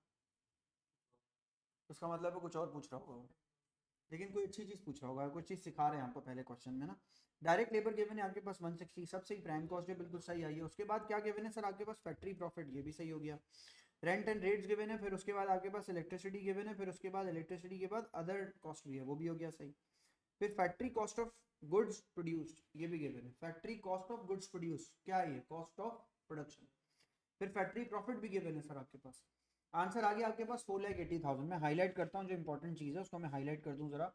उसका मतलब है कुछ और पूछ रहा होगा, लेकिन कोई अच्छी चीज़ पूछ रहा होगा, कुछ चीज़ सिखा रहे हैं आपको पहले क्वेश्चन में ना। डायरेक्ट लेबर गिवन है आपके पास 160, सबसे ही प्राइम कॉस्ट है, बिल्कुल सही आई है। उसके बाद क्या गिवन है सर आपके पास? फैक्ट्री प्रॉफिट, ये भी सही हो गया। रेंट एंड रेट्स गिवन है, फिर उसके बाद आपके पास इलेक्ट्रिसिटी गिवन है, फिर उसके बाद इलेक्ट्रिसिटी के बाद अदर कॉस्ट भी है, वो भी हो गया सही। फिर factory cost of goods produced, ये भी गिवन है। Factory cost of goods produce क्या है? ये कॉस्ट ऑफ प्रोडक्शन। फिर फैक्ट्री प्रॉफिट भी गिवन है सर आपके पास। आंसर आ गया आपके पास 4,80,000। मैं हाईलाइट करता हूँ जो इंपॉर्टेंट चीज़ है उसको मैं हाईलाइट कर दूँ ज़रा।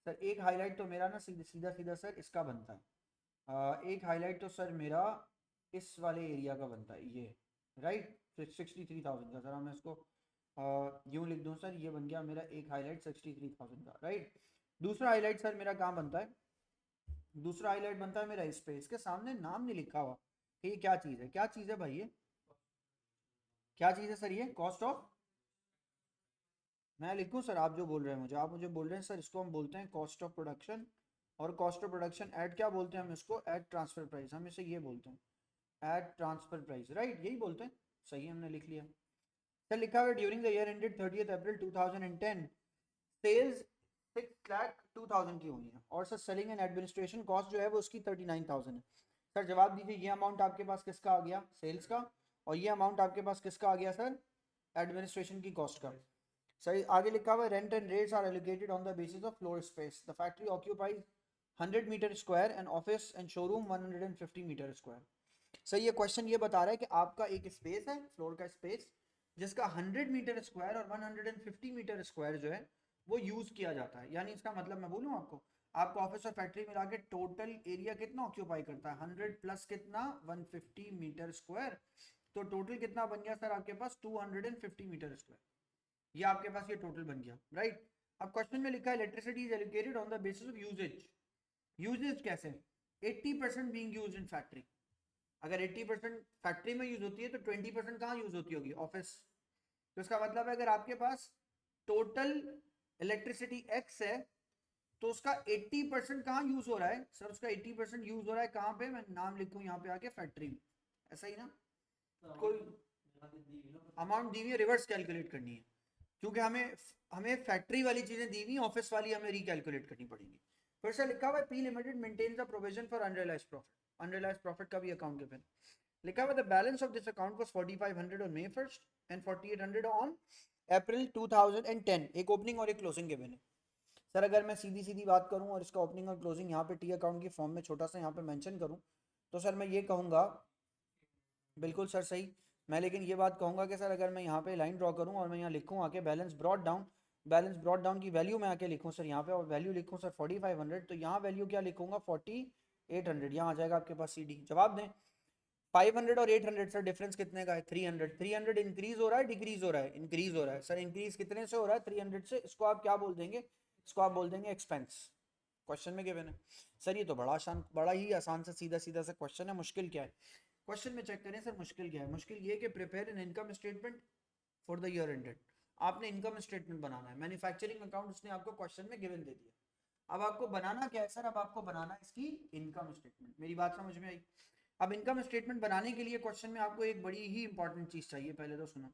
सर एक हाईलाइट तो मेरा ना सीधा सीधा सर इसका बनता है। एक हाईलाइट तो सर मेरा इस वाले एरिया का बनता है, ये, राइट? 63,000 का। सर मैं इसको यूँ लिख दूँ सर, ये बन गया मेरा एक हाईलाइट 63,000 का, राइट। दूसरा हाईलाइट सर मेरा कहाँ बनता है, दूसरा हाईलाइट बनता है मेरा इस पे, इसके सामने नाम नहीं लिखा हुआ कि ये क्या चीज़ है, क्या चीज़ है भाई, ये क्या चीज़ है सर, ये कॉस्ट ऑफ, मैं लिखूं सर आप जो बोल रहे हैं मुझे, आप मुझे बोल रहे हैं सर इसको हम बोलते हैं कॉस्ट ऑफ प्रोडक्शन, और कॉस्ट ऑफ प्रोडक्शन एट क्या बोलते हैं हम इसको, एट ट्रांसफर प्राइस, हम इसे ये बोलते हैं एट ट्रांसफर प्राइस, राइट, यही बोलते हैं, सही हमने लिख लिया। सर लिखा हुआ during the year ended 30th April 2010 sales 6,02,000 की हुई है, और sir selling and administration cost जो है वो उसकी 39,000 है। सर जवाब दीजिए, ये अमाउंट आपके पास किसका आ गया, सेल्स का, और ये अमाउंट आपके पास किसका आ गया सर, एडमिनिस्ट्रेशन की कॉस्ट का। सही, आगे लिखा हुआ rent and rates are allocated on the basis of floor space, the factory occupies 100 metre square and office and showroom 150 metre square. सही, ये क्वेश्चन ये बता रहा है कि आपका एक स्पेस है, फ्लोर का स्पेस, जिसका 100 मीटर स्क्वायर और 150 मीटर स्क्वायर जो है वो यूज किया जाता है। यानी इसका मतलब मैं बोलूँ आपको, आपका ऑफिस और फैक्ट्री मिला के टोटल एरिया कितना ऑक्यूपाई करता है, 100 प्लस कितना 150 मीटर स्क्वायर, तो टोटल कितना बन गया सर आपके पास 250 मीटर स्क्वायर, ये आपके पास ये टोटल बन गया, राइट। अब क्वेश्चन में लिखा है electricity is allocated on the basis of usage, usage कैसे, 80% बीइंग यूज्ड इन फैक्ट्री, अगर 80% फैक्ट्री में यूज होती है तो 20% कहाँ यूज होती होगी, ऑफिस, तो इसका मतलब है अगर आपके पास टोटल इलेक्ट्रिसिटी एक्स है तो उसका 80% कहाँ यूज हो रहा है सर, उसका 80% यूज हो रहा है कहाँ पे, मैं नाम लिखूं यहाँ पे आके फैक्ट्री में, ऐसा ही ना, कोई अमाउंट दी हुई है, रिवर्स कैलकुलेट करनी है, क्योंकि हमें हमें फैक्ट्री वाली चीजें दी हुई, ऑफिस वाली हमें रिकैलकुलेट करनी पड़ेगी। फिर से लिखा हुआ है P limited maintains the provision for unrealised profit, unrealised profit का भी अकाउंट गिवन, लिखा हुआ the balance of this account was 4500 on May 1st and 4800 on April 2010, एक ओपनिंग और एक क्लोजिंग गिवन है। सर अगर मैं सीधी सीधी बात करूं और इसका ओपनिंग और क्लोजिंग यहाँ पे टी अकाउंट की फॉर्म में छोटा सा यहाँ पे मेंशन करूं, तो सर मैं ये कहूँगा, बिल्कुल सर सही, मैं लेकिन ये बात कहूँगा कि सर अगर मैं यहाँ पे लाइन ड्रॉ करूँ और मैं यहाँ लिखूँ आके balance brought down, balance brought down की वैल्यू मैं आके लिखूँ सर यहाँ पे, और वैल्यू लिखूँ सर 4500, तो यहाँ वैल्यू क्या लिखूँगा 4800, यहाँ आ जाएगा आपके पास CD। जवाब दें, 500 और 800 सर डिफरेंस कितने का है, 300, 300 इंक्रीज हो रहा है डिक्रीज हो रहा है, इंक्रीज हो रहा है सर, इंक्रीज कितने से हो रहा है 300 से, इसको आप क्या बोल देंगे, इसको आप बोल देंगे एक्सपेंस, क्वेश्चन में गिवन है। सर ये तो बड़ा आसान, बड़ा ही आसान सा सीधा सीधा सा क्वेश्चन है, मुश्किल क्या है, क्वेश्चन में चेक करें सर मुश्किल क्या है, मुश्किल ये कि prepare an income statement for the year ended, आपने इनकम स्टेटमेंट बनाना है, मैन्युफैक्चरिंग अकाउंट उसने आपको क्वेश्चन में गिवन दे दिया, अब आपको बनाना क्या है सर, अब आपको बनाना है इसकी इनकम स्टेटमेंट, मेरी बात समझ में आई। अब इनकम स्टेटमेंट बनाने के लिए क्वेश्चन में आपको एक बड़ी ही इंपॉर्टेंट चीज चाहिए, पहले तो सुनो,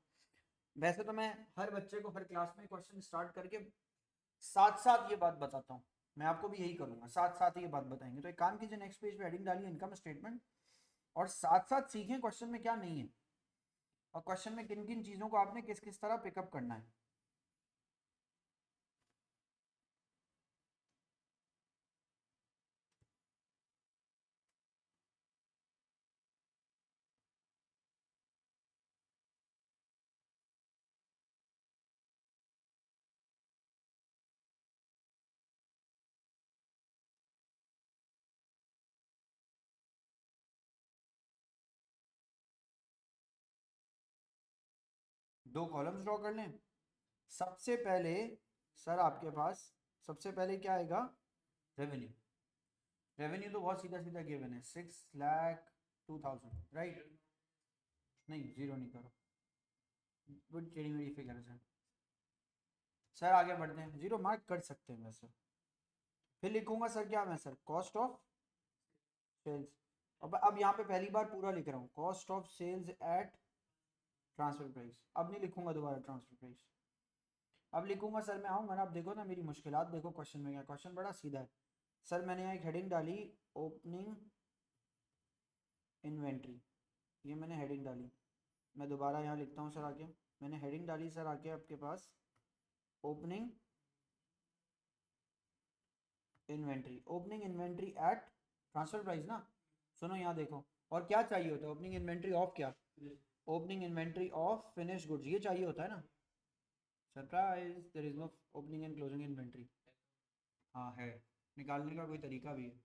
वैसे तो मैं हर बच्चे को हर क्लास में क्वेश्चन स्टार्ट करके साथ साथ ये बात बताता हूँ, मैं आपको भी यही करूंगा, साथ साथ ये बात बताएंगे, तो एक काम कीजिए, नेक्स्ट पेज पे हेडिंग डालिए इनकम स्टेटमेंट, और साथ साथ सीखें क्वेश्चन में क्या नहीं है, और क्वेश्चन में किन किन चीज़ों को आपने किस किस तरह पिकअप करना है। दो कॉलम्स ड्रॉ कर लें, सबसे पहले सर आपके पास सबसे पहले क्या आएगा, रेवेन्यू, रेवेन्यू तो बहुत सीधा सीधा गिवन है 6,02,000, राइट, नहीं जीरो नहीं करो, गुड टेढ़ी मेरी फिगर है सर, आगे बढ़ते हैं, जीरो मार्क कर सकते हैं वैसे, फिर लिखूंगा सर क्या मैं सर, कॉस्ट ऑफ सेल्स, अब यहाँ पे पहली बार पूरा लिख रहा हूँ, cost of sales at transfer price, अब नहीं लिखूंगा दोबारा ट्रांसफर प्राइस, अब लिखूंगा सर, मैं आऊँगा ना, अब देखो ना मेरी मुश्किलात देखो क्वेश्चन में क्या, क्वेश्चन बड़ा सीधा है सर, मैंने यहाँ एक हेडिंग डाली ओपनिंग इन्वेंट्री, ये मैंने हेडिंग डाली, मैं दोबारा यहाँ लिखता हूँ सर आगे, मैंने हेडिंग डाली सर आगे आपके पास opening inventory, opening inventory at transfer price ना, सुनो यहाँ देखो, और क्या चाहिए होता है, ओपनिंग इन्वेंट्री ऑफ क्या, opening inventory of finish goods, ये चाहिए होता है ना, surprise there is no opening and closing inventory, हाँ है, निकालने का कोई तरीका भी है,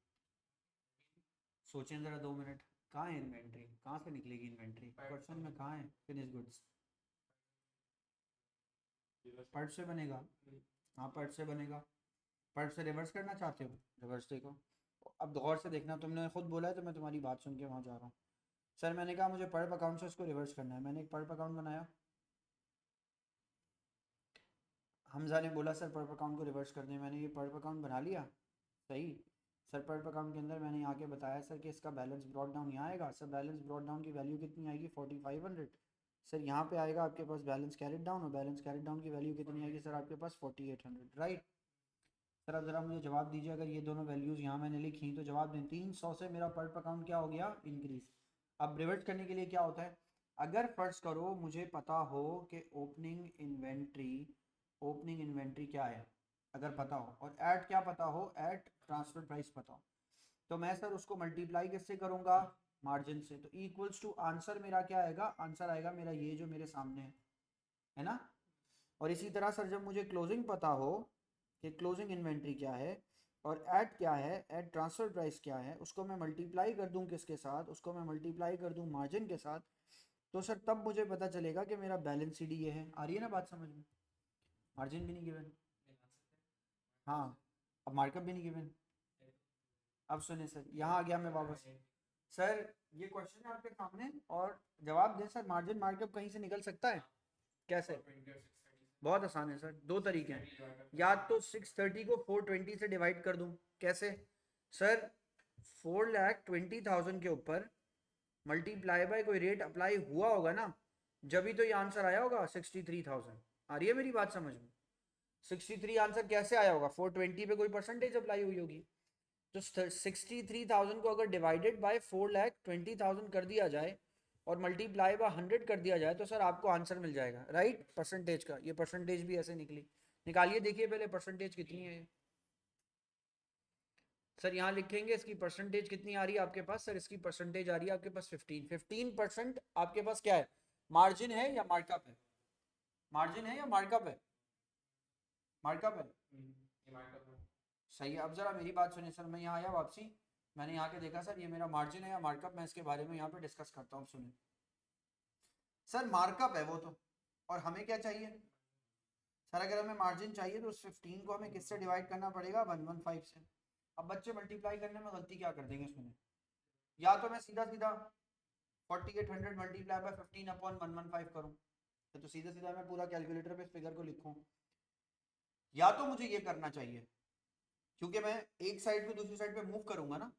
सोचें ज़रा 2 मिनट, कहाँ है इन्वेंट्री, कहाँ से निकलेगी इन्वेंट्री, क्वेश्चन में कहाँ है फिनिश गुड्स, पर्ट से बनेगा। हाँ पर्ट से बनेगा, पर्ट से रिवर्स करना चाहते हो, रिवर्स देखो। अब गौर से देखना, तुमने खुद बोला है तो मैं तुम्हारी बात सुन के वहाँ जा रहा हूँ। सर मैंने कहा मुझे पर्प अकाउंट से उसको रिवर्स करना है, मैंने एक पर्प अकाउंट बनाया। हमजा ने बोला सर पर्प अकाउंट को रिवर्स कर दें, मैंने ये पर्प अकाउंट बना लिया। सही। सर पर्प अकाउंट के अंदर मैंने यहाँ के बताया सर कि इसका बैलेंस ब्रॉड डाउन यहाँ आएगा। सर बैलेंस ब्रॉड डाउन की वैल्यू कितनी आएगी, 4500। सर यहाँ पे आएगा आपके पास बैलेंस कैरिड डाउन, और बैलेंस कैरिड डाउन की वैल्यू कितनी आएगी सर आपके पास 4800, राइट। सर अब ज़रा मुझे जवाब दीजिए, अगर ये दोनों वैल्यूज़ यहाँ मैंने लिखी तो जवाब दें। 300 से मेरा पर्प अकाउंट क्या हो गया, इंक्रीज। अब रिवर्ट करने के लिए क्या होता है, अगर फर्ज करो मुझे पता हो कि ओपनिंग इन्वेंट्री क्या है, अगर पता हो, और ऐट क्या पता हो, ऐट ट्रांसफर प्राइस पता हो, तो मैं सर उसको मल्टीप्लाई किससे करूँगा, मार्जिन से। तो इक्वल्स टू आंसर मेरा क्या आएगा, आंसर आएगा मेरा ये जो मेरे सामने है ना। और इसी तरह सर जब मुझे क्लोजिंग पता हो कि क्लोजिंग इन्वेंट्री क्या है और ऐट क्या है, ऐट ट्रांसफर प्राइस क्या है, उसको मैं मल्टीप्लाई कर दूं किसके साथ, उसको मैं मल्टीप्लाई कर दूं मार्जिन के साथ, तो सर तब मुझे पता चलेगा कि मेरा बैलेंस शीट ये है। आ रही है ना बात समझ में, मार्जिन भी नहीं गिवन। हाँ, अब मार्कअप भी नहीं गिवन। अब सुने सर, यहाँ आ गया मैं वापस। सर ये क्वेश्चन है आपके सामने और जवाब दें सर, मार्जिन मार्कअप कहीं से निकल सकता है, कैसे। बहुत आसान है सर, दो तरीके हैं। या तो 630 को 420 से डिवाइड कर दूं, कैसे सर, 4,20,000 के ऊपर मल्टीप्लाई बाय कोई रेट अप्लाई हुआ होगा ना, जब भी तो ये आंसर आया होगा 63,000। आ रही है मेरी बात समझ में, 63 आंसर कैसे आया होगा, 420 पे कोई परसेंटेज अप्लाई हुई होगी। तो 63,000 को अगर डिवाइडेड बाय 4,20,000 कर दिया जाए और मल्टीप्लाई बाय 100 कर दिया जाए तो सर आपको आंसर मिल जाएगा, राइट, परसेंटेज का। ये परसेंटेज भी ऐसे निकली, निकालिए देखिए पहले परसेंटेज कितनी है। सर यहाँ लिखेंगे इसकी परसेंटेज कितनी आ रही है आपके पास, सर इसकी परसेंटेज आ रही है आपके पास 15% आपके पास क्या है, मार्जिन है या मार्कअप है, मार्जिन है या मार्कअप है, मार्कअप है। सही है। अब जरा मेरी बात सुनिए सर, मैं यहाँ आया वापसी, मैंने यहाँ के देखा सर ये मेरा मार्जिन है या मार्कअप, मैं इसके बारे में यहाँ पे डिस्कस करता हूँ, सुनिए। सर मार्कअप है वो तो, और हमें क्या चाहिए सर, अगर हमें मार्जिन चाहिए तो उस 15 को हमें किससे डिवाइड करना पड़ेगा, 115 से। अब बच्चे मल्टीप्लाई करने में गलती क्या कर देंगे, सुनिए। या तो मैं सीधा सीधा 4800 मल्टीप्लाई बाय 15 अपॉन 115 करूँ, तो सीधा सीधा मैं पूरा कैलकुलेटर पे इस फिगर को लिखूँ, या तो मुझे ये करना चाहिए, क्योंकि मैं एक साइड को दूसरी साइड पे मूव करूंगा ना,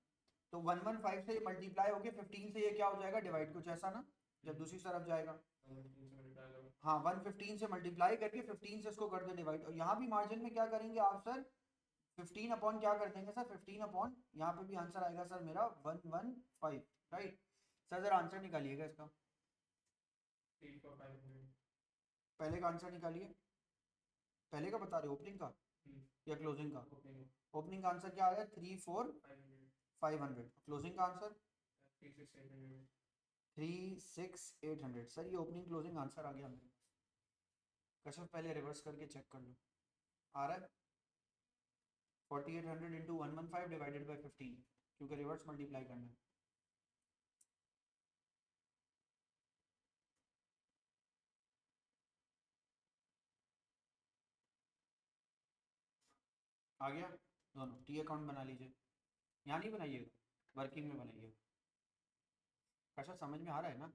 तो 115 से मल्टीप्लाई होके 15 से ये क्या हो जाएगा, डिवाइड, कुछ ऐसा ना, जब दूसरी तरफ जाएगा। हाँ 115 से मल्टीप्लाई करके 15 से इसको कर दे डिवाइड, और यहाँ भी मार्जिन में क्या करेंगे आप सर, 15 अपॉन क्या कर देंगे सर, 15 अपॉन, यहाँ पे भी आंसर आएगा सर मेरा 115, राइट। सर जरा आंसर निकालिएगा इसका, पहले का आंसर निकालिए, पहले का बता रहे ओपनिंग का या क्लोजिंग का। ओपनिंग का आंसर क्या आ गया, 34,500, क्लोजिंग का आंसर 36,800। सर ये ओपनिंग क्लोजिंग आंसर आ गया मेरे पास, कशफ पहले रिवर्स करके चेक कर लो, आ रहा है 4800 इंटू 115 डिवाइडेड बाई 15, क्योंकि रिवर्स मल्टीप्लाई करना है। आ गया, दोनों टी अकाउंट बना लीजिए, यहाँ नहीं बनाइएगा, वर्किंग में बनाइएगा। कशफ समझ में आ रहा है ना,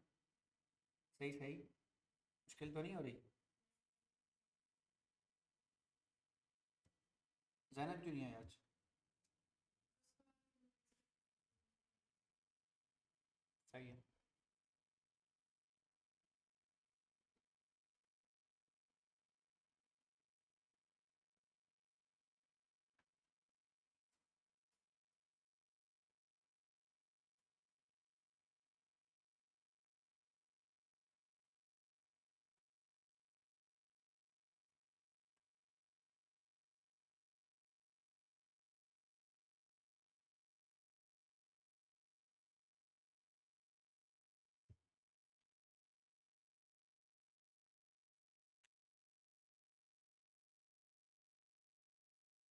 सही सही, मुश्किल तो नहीं हो रही। जैनब क्यों नहीं आई आज, सही है।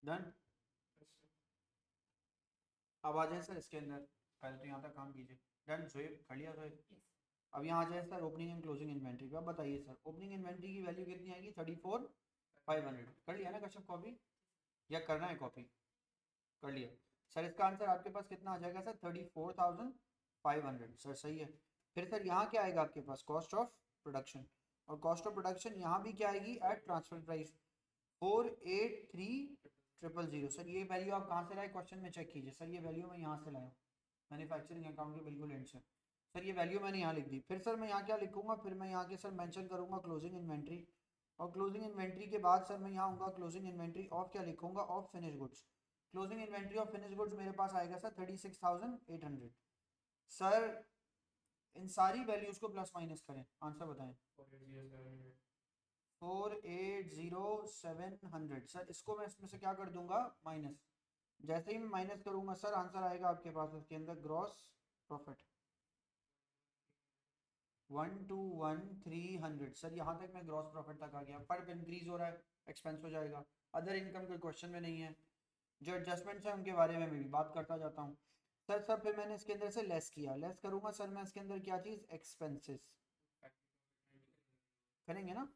डन, अब आ जाए सर इसके अंदर, पहले तो यहाँ तक काम कीजिए। डन सोएब, कर लिया सोएब। अब यहाँ आ जाए sir opening and closing inventory पे। अब बताइए सर ओपनिंग इन्वेंट्री की वैल्यू कितनी आएगी? 34,500। कर लिया ना कश्यप कॉपी, या करना है कॉपी? कर लिया सर। इसका आंसर आपके पास कितना आ जाएगा सर? 34,500। सर सही है। फिर सर यहाँ क्या आएगा आपके पास? Cost of production. और कॉस्ट ऑफ प्रोडक्शन यहाँ भी क्या आएगी? At transfer price 483,000। सर ये वैल्यू आप कहाँ से लाए? क्वेश्चन में चेक कीजिए सर, ये वैल्यू मैं यहाँ से लाया, मैन्युफैक्चरिंग अकाउंट के बिल्कुल एंड से। सर ये वैल्यू मैंने यहाँ लिख दी। फिर सर मैं यहाँ क्या लिखूंगा? फिर मैं यहाँ के सर मेंशन करूंगा क्लोजिंग इन्वेंट्री, और क्लोजिंग इन्वेंट्री के बाद सर मैं यहाँ आऊँगा क्लोजिंग इन्वेंट्री ऑफ क्या लिखूंगा? Of finish goods. Closing inventory of finish goods मेरे पास आएगा सर 36,800। सर इन सारी वैल्यूज को प्लस माइनस करें, आंसर बताएं। 480,700। सर इसको मैं इसमें से क्या कर दूंगा? माइनस। जैसे ही मैं माइनस करूंगा सर आंसर आएगा आपके पास इसके अंदर ग्रॉस प्रॉफिट 121,300। सर यहाँ तक मैं ग्रॉस प्रॉफिट तक आ गया। पर इंक्रीज हो रहा है, एक्सपेंस हो जाएगा। अदर इनकम कोई क्वेश्चन में नहीं है। जो एडजस्टमेंट्स है उनके बारे में मैं भी बात करता जाता हूँ सर। फिर मैंने इसके अंदर से लेस किया, लेस करूंगा सर मैं इसके अंदर क्या चीज़? एक्सपेंसेस करेंगे ना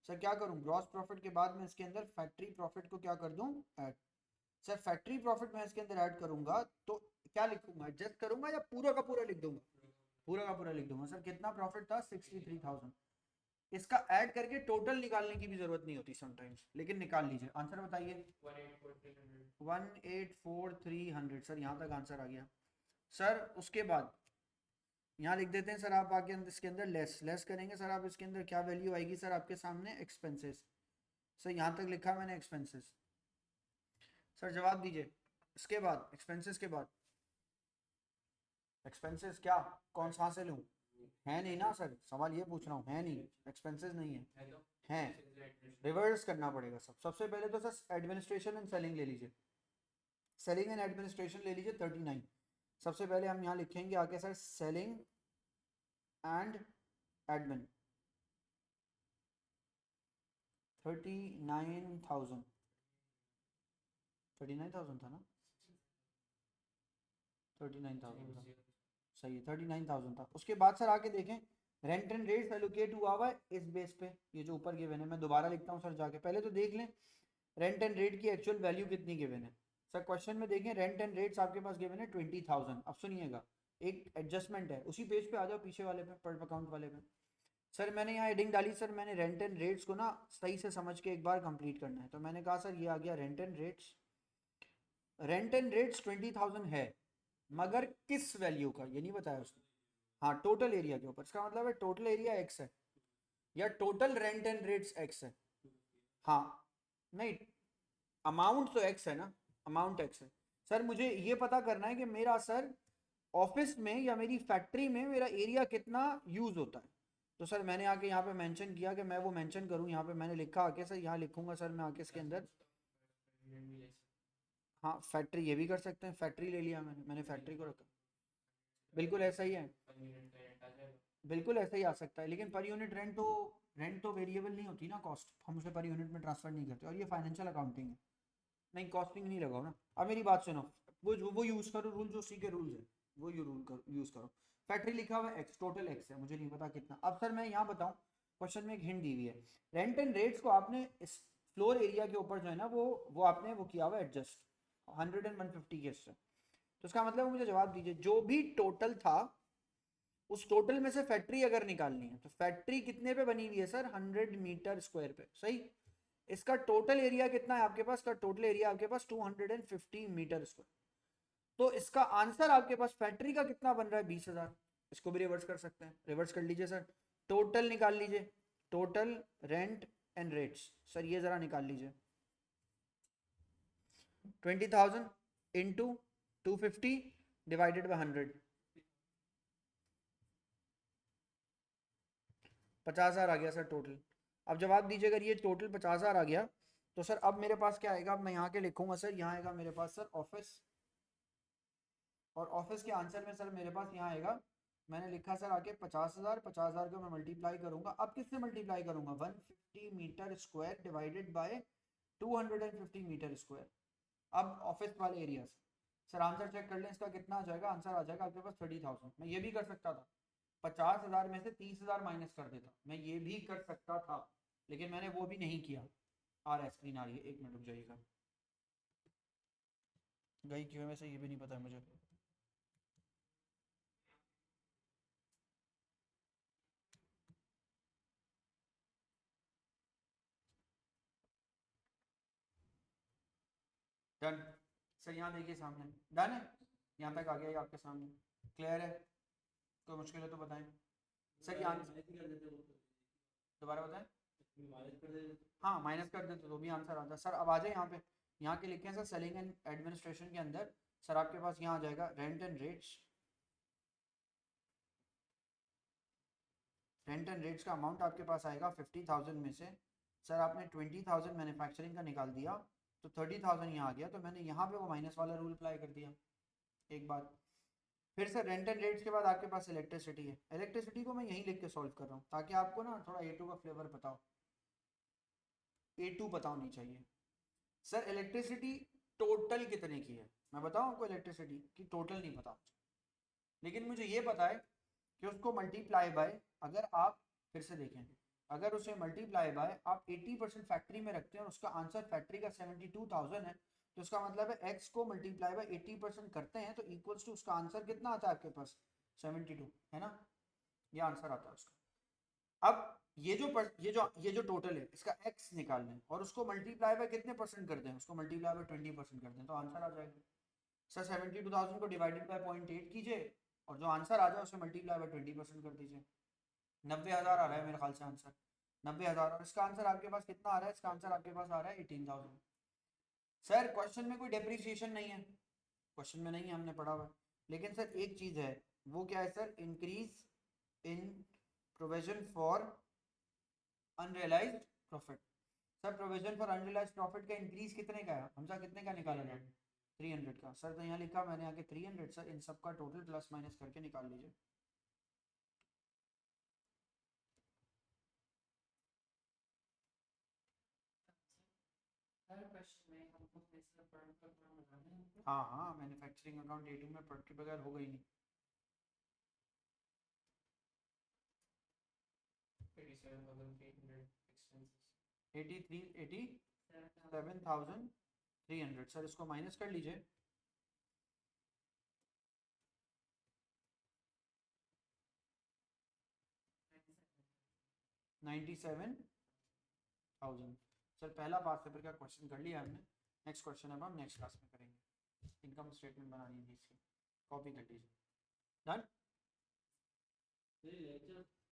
सर। क्या करूँ? ग्रॉस प्रॉफिट के बाद मैं इसके अंदर फैक्ट्री प्रॉफिट को क्या कर दूँ? ऐड। सर फैक्ट्री प्रॉफिट मैं इसके अंदर ऐड करूंगा तो क्या लिखूंगा? एडजस्ट करूंगा या पूरा का पूरा लिख दूंगा? पूरा का पूरा लिख दूंगा। सर कितना प्रॉफिट था? 63,000। इसका ऐड करके टोटल निकालने की भी जरूरत नहीं होती समटाइम्स, लेकिन निकाल लीजिए। आंसर बताइए। 184,300। सर यहाँ तक आंसर आ गया। सर उसके बाद यहाँ लिख देते हैं सर, आप आगे इसके अंदर लेस लेस करेंगे सर। आप इसके अंदर क्या वैल्यू आएगी सर आपके सामने? एक्सपेंसेस। सर यहाँ तक लिखा मैंने एक्सपेंसेस। सर जवाब दीजिए। इसके बाद एक्सपेंसेस के बाद एक्सपेंसेस क्या? कौन सा से लूँ? है नहीं ना सर, सवाल ये पूछ रहा हूँ, है नहीं, एक्सपेंसेस नहीं है। हैं, रिवर्स करना पड़ेगा सब। सबसे पहले तो सर एडमिनिस्ट्रेशन एंड सेलिंग ले लीजिए। सेलिंग एंड एडमिनिस्ट्रेशन ले लीजिए 39। सबसे पहले हम यहाँ लिखेंगे आगे सर सेलिंग एंड एडमिन 39,000। 39,000 था ना? 39,000 था, सही है 39,000 था। उसके बाद सर आके देखें रेंट एंड रेट्स एलोकेट हुआ हुआ है इस बेस पे, ये जो ऊपर गिवन है। मैं दोबारा लिखता हूँ सर जाके, पहले तो देख लें रेंट एंड रेट की एक्चुअल वैल्यू कितनी गिवन है। सर क्वेश्चन में देखें रेंट एंड रेट्स आपके पास गिवन है 20,000। अब सुनिएगा एक एडजस्टमेंट है, उसी पेज पे आ जाओ पीछे वाले पे, पर अकाउंट वाले पे। सर मैंने यहाँ हेडिंग डाली सर, मैंने रेंट एंड रेट्स को ना सही से समझ के एक बार कंप्लीट करना है, तो मैंने कहा सर ये आ गया rent and rates. Rent and rates 20,000 है, मगर किस वैल्यू का ये नहीं बताया उसने। हाँ टोटल एरिया के ऊपर, इसका मतलब है टोटल एरिया एक्स है या total rent and rates x है। हाँ नहीं, अमाउंट तो एक्स है ना, अमाउंट एक्स है। सर मुझे ये पता करना है कि मेरा सर ऑफिस में या मेरी फैक्ट्री में मेरा एरिया कितना यूज होता है। तो सर मैंने आके यहाँ पे मेंशन किया कि मैं वो मेंशन करूँ। यहाँ पे मैंने लिखा आके सर, यहाँ लिखूंगा सर मैं आके इसके अंदर। हाँ फैक्ट्री ये भी कर सकते हैं, फैक्ट्री ले लिया मैंने फैक्ट्री को रखा। बिल्कुल ऐसा ही है, बिल्कुल ऐसा ही आ सकता है। लेकिन पर यूनिट रेंट तो वेरिएबल नहीं होती ना कॉस्ट, हम उसे पर यूनिट में ट्रांसफर नहीं करते। और ये फाइनेंशियल अकाउंटिंग है, नहीं कॉस्टिंग नहीं लगाओ ना। अब मेरी बात सुनो, वो यूज़ करो रूल जो सी के रूल्स है, वो यूज़ करो। फैक्ट्री लिखा हुआ है एक्स, टोटल एक्स है, मुझे नहीं पता कितना। अब सर मैं यहाँ बताऊँ, क्वेश्चन में एक हिंट दी हुई है। रेंट एंड रेट्स को आपने इस फ्लोर एरिया के ऊपर जो है ना वो आपने वो किया हुआ है एडजस्ट 100 एंड 150 के इससे। तो इसका मतलब मुझे जवाब दीजिए, जो भी टोटल था उस टोटल में से फैक्ट्री अगर निकालनी है तो फैक्ट्री कितने पे बनी हुई है सर? 100 मीटर स्क्वायर पे, सही। इसका टोटल एरिया कितना है आपके पास? का टोटल एरिया आपके पास 250 मीटर स्क्वायर। तो इसका आंसर आपके पास फैक्ट्री का कितना बन रहा है? 20,000। इसको भी रिवर्स कर सकते हैं, रिवर्स कर लीजिए सर। टोटल निकाल लीजिए, total rent and rates. Sir ये जरा निकाल लीजिए, 20,000 इंटू 250 डिवाइडेड बाई 100, 50,000 आ गया सर टोटल। अब जवाब दीजिए, अगर ये टोटल 50,000 आ गया तो सर अब मेरे पास क्या आएगा? अब मैं यहाँ के लिखूंगा सर, यहाँ आएगा मेरे पास सर ऑफिस, और ऑफिस के आंसर में सर मेरे पास यहाँ आएगा, मैंने लिखा सर आके 50,000। 50,000 को मैं मल्टीप्लाई करूंगा, अब किससे मल्टीप्लाई करूंगा? 150 metre square divided by 250 metre square. अब ऑफिस वाले एरिया से सर आंसर चेक कर लें, इसका कितना आ जाएगा, आंसर आ जाएगा आपके पास 30,000। मैं ये भी कर सकता था 50,000 में से 30,000 माइनस कर देता, मैं ये भी कर सकता था, लेकिन मैंने वो भी नहीं किया। आ रहा है, स्क्रीन आ रही है, एक मिनट रुक जाइएगा, गई क्यों है वैसे ये भी नहीं पता है मुझे। डन सर, यहाँ देखिए सामने डन है, यहाँ तक आ गया ये आपके सामने, क्लियर है, कोई मुश्किल है तो बताएं सर। ये दोबारा बताएं। हाँ माइनस कर देते तो भी आंसर आता सर। अब आ जाए यहाँ पे, यहाँ के लिखे हैं सर सेलिंग एंड एडमिनिस्ट्रेशन के अंदर, सर आपके पास यहाँ आ जाएगा rent and rates. Rent and rates का अमाउंट आपके पास आएगा 50,000 में से, सर आपने 20,000 मैन्युफैक्चरिंग का निकाल दिया तो 30,000 यहाँ आ गया, तो मैंने यहाँ पे वो माइनस वाला रूल अप्लाई कर दिया। एक बात फिर सर, रेंट एंड रेट्स के बाद आपके पास इलेक्ट्रिसिटी है। इलेक्ट्रिसिटी को मैं यहीं लिख के सॉल्व कर रहा हूँ ताकि आपको ना थोड़ा A2 का फ्लेवर पता हो, A2 पता होनी चाहिए। सर इलेक्ट्रिसिटी टोटल कितने की है, मैं बताऊँ आपको इलेक्ट्रिसिटी की टोटल नहीं पता, लेकिन मुझे ये पता है कि उसको मल्टीप्लाई बाय, अगर आप फिर से देखें, अगर उसे मल्टीप्लाई बाय आप 80% फैक्ट्री में रखते हैं और उसका आंसर फैक्ट्री का 72,000 है, तो उसका मतलब है x को मल्टीप्लाई बाय 80% करते हैं तो इक्वल्स टू उसका आंसर कितना आता है आपके पास 72, है ना, ये आंसर आता है उसका। अब ये जो टोटल है इसका x निकाल लें और उसको मल्टीप्लाई बाय कितने परसेंट कर दें, उसको मल्टीप्लाई बाय 20% कर दें तो आंसर आ जाएगा। सर 72,000 को डिवाइडेड बाय 0.8 कीजिए और जो आंसर आ जाए उसे मल्टीप्लाई बाय 20% कर दीजिए। 90,000 आ रहा है मेरे ख्याल से आंसर, 90,000, और इसका आंसर आपके पास कितना आ रहा है, इसका आंसर आपके पास आ रहा है 18,000। सर क्वेश्चन में कोई डेप्रिसिएशन नहीं है, क्वेश्चन में नहीं है, हमने पढ़ा हुआ है, लेकिन सर एक चीज़ है, वो क्या है sir, increase in provision for unrealised profit. Sir provision for unrealised profit का इंक्रीज कितने का है, हमसा कितने का निकाला जाए, 300 का। सर तो यहाँ लिखा मैंने आगे 300, सर इन सब का टोटल प्लस माइनस करके निकाल लीजिए। हाँ हाँ, मैन्युफैक्चरिंग अकाउंट A2 में पढ़ के बगैर होगा ही नहीं। 87,300, सर इसको माइनस कर लीजिए। 97,000। सर पहला पास पेपर का क्वेश्चन कर लिया हमने, नेक्स्ट क्वेश्चन अब हम नेक्स्ट क्लास में करेंगे। इनकम स्टेटमेंट बनानी है इसकी, कॉपी कर लीजिए। डन।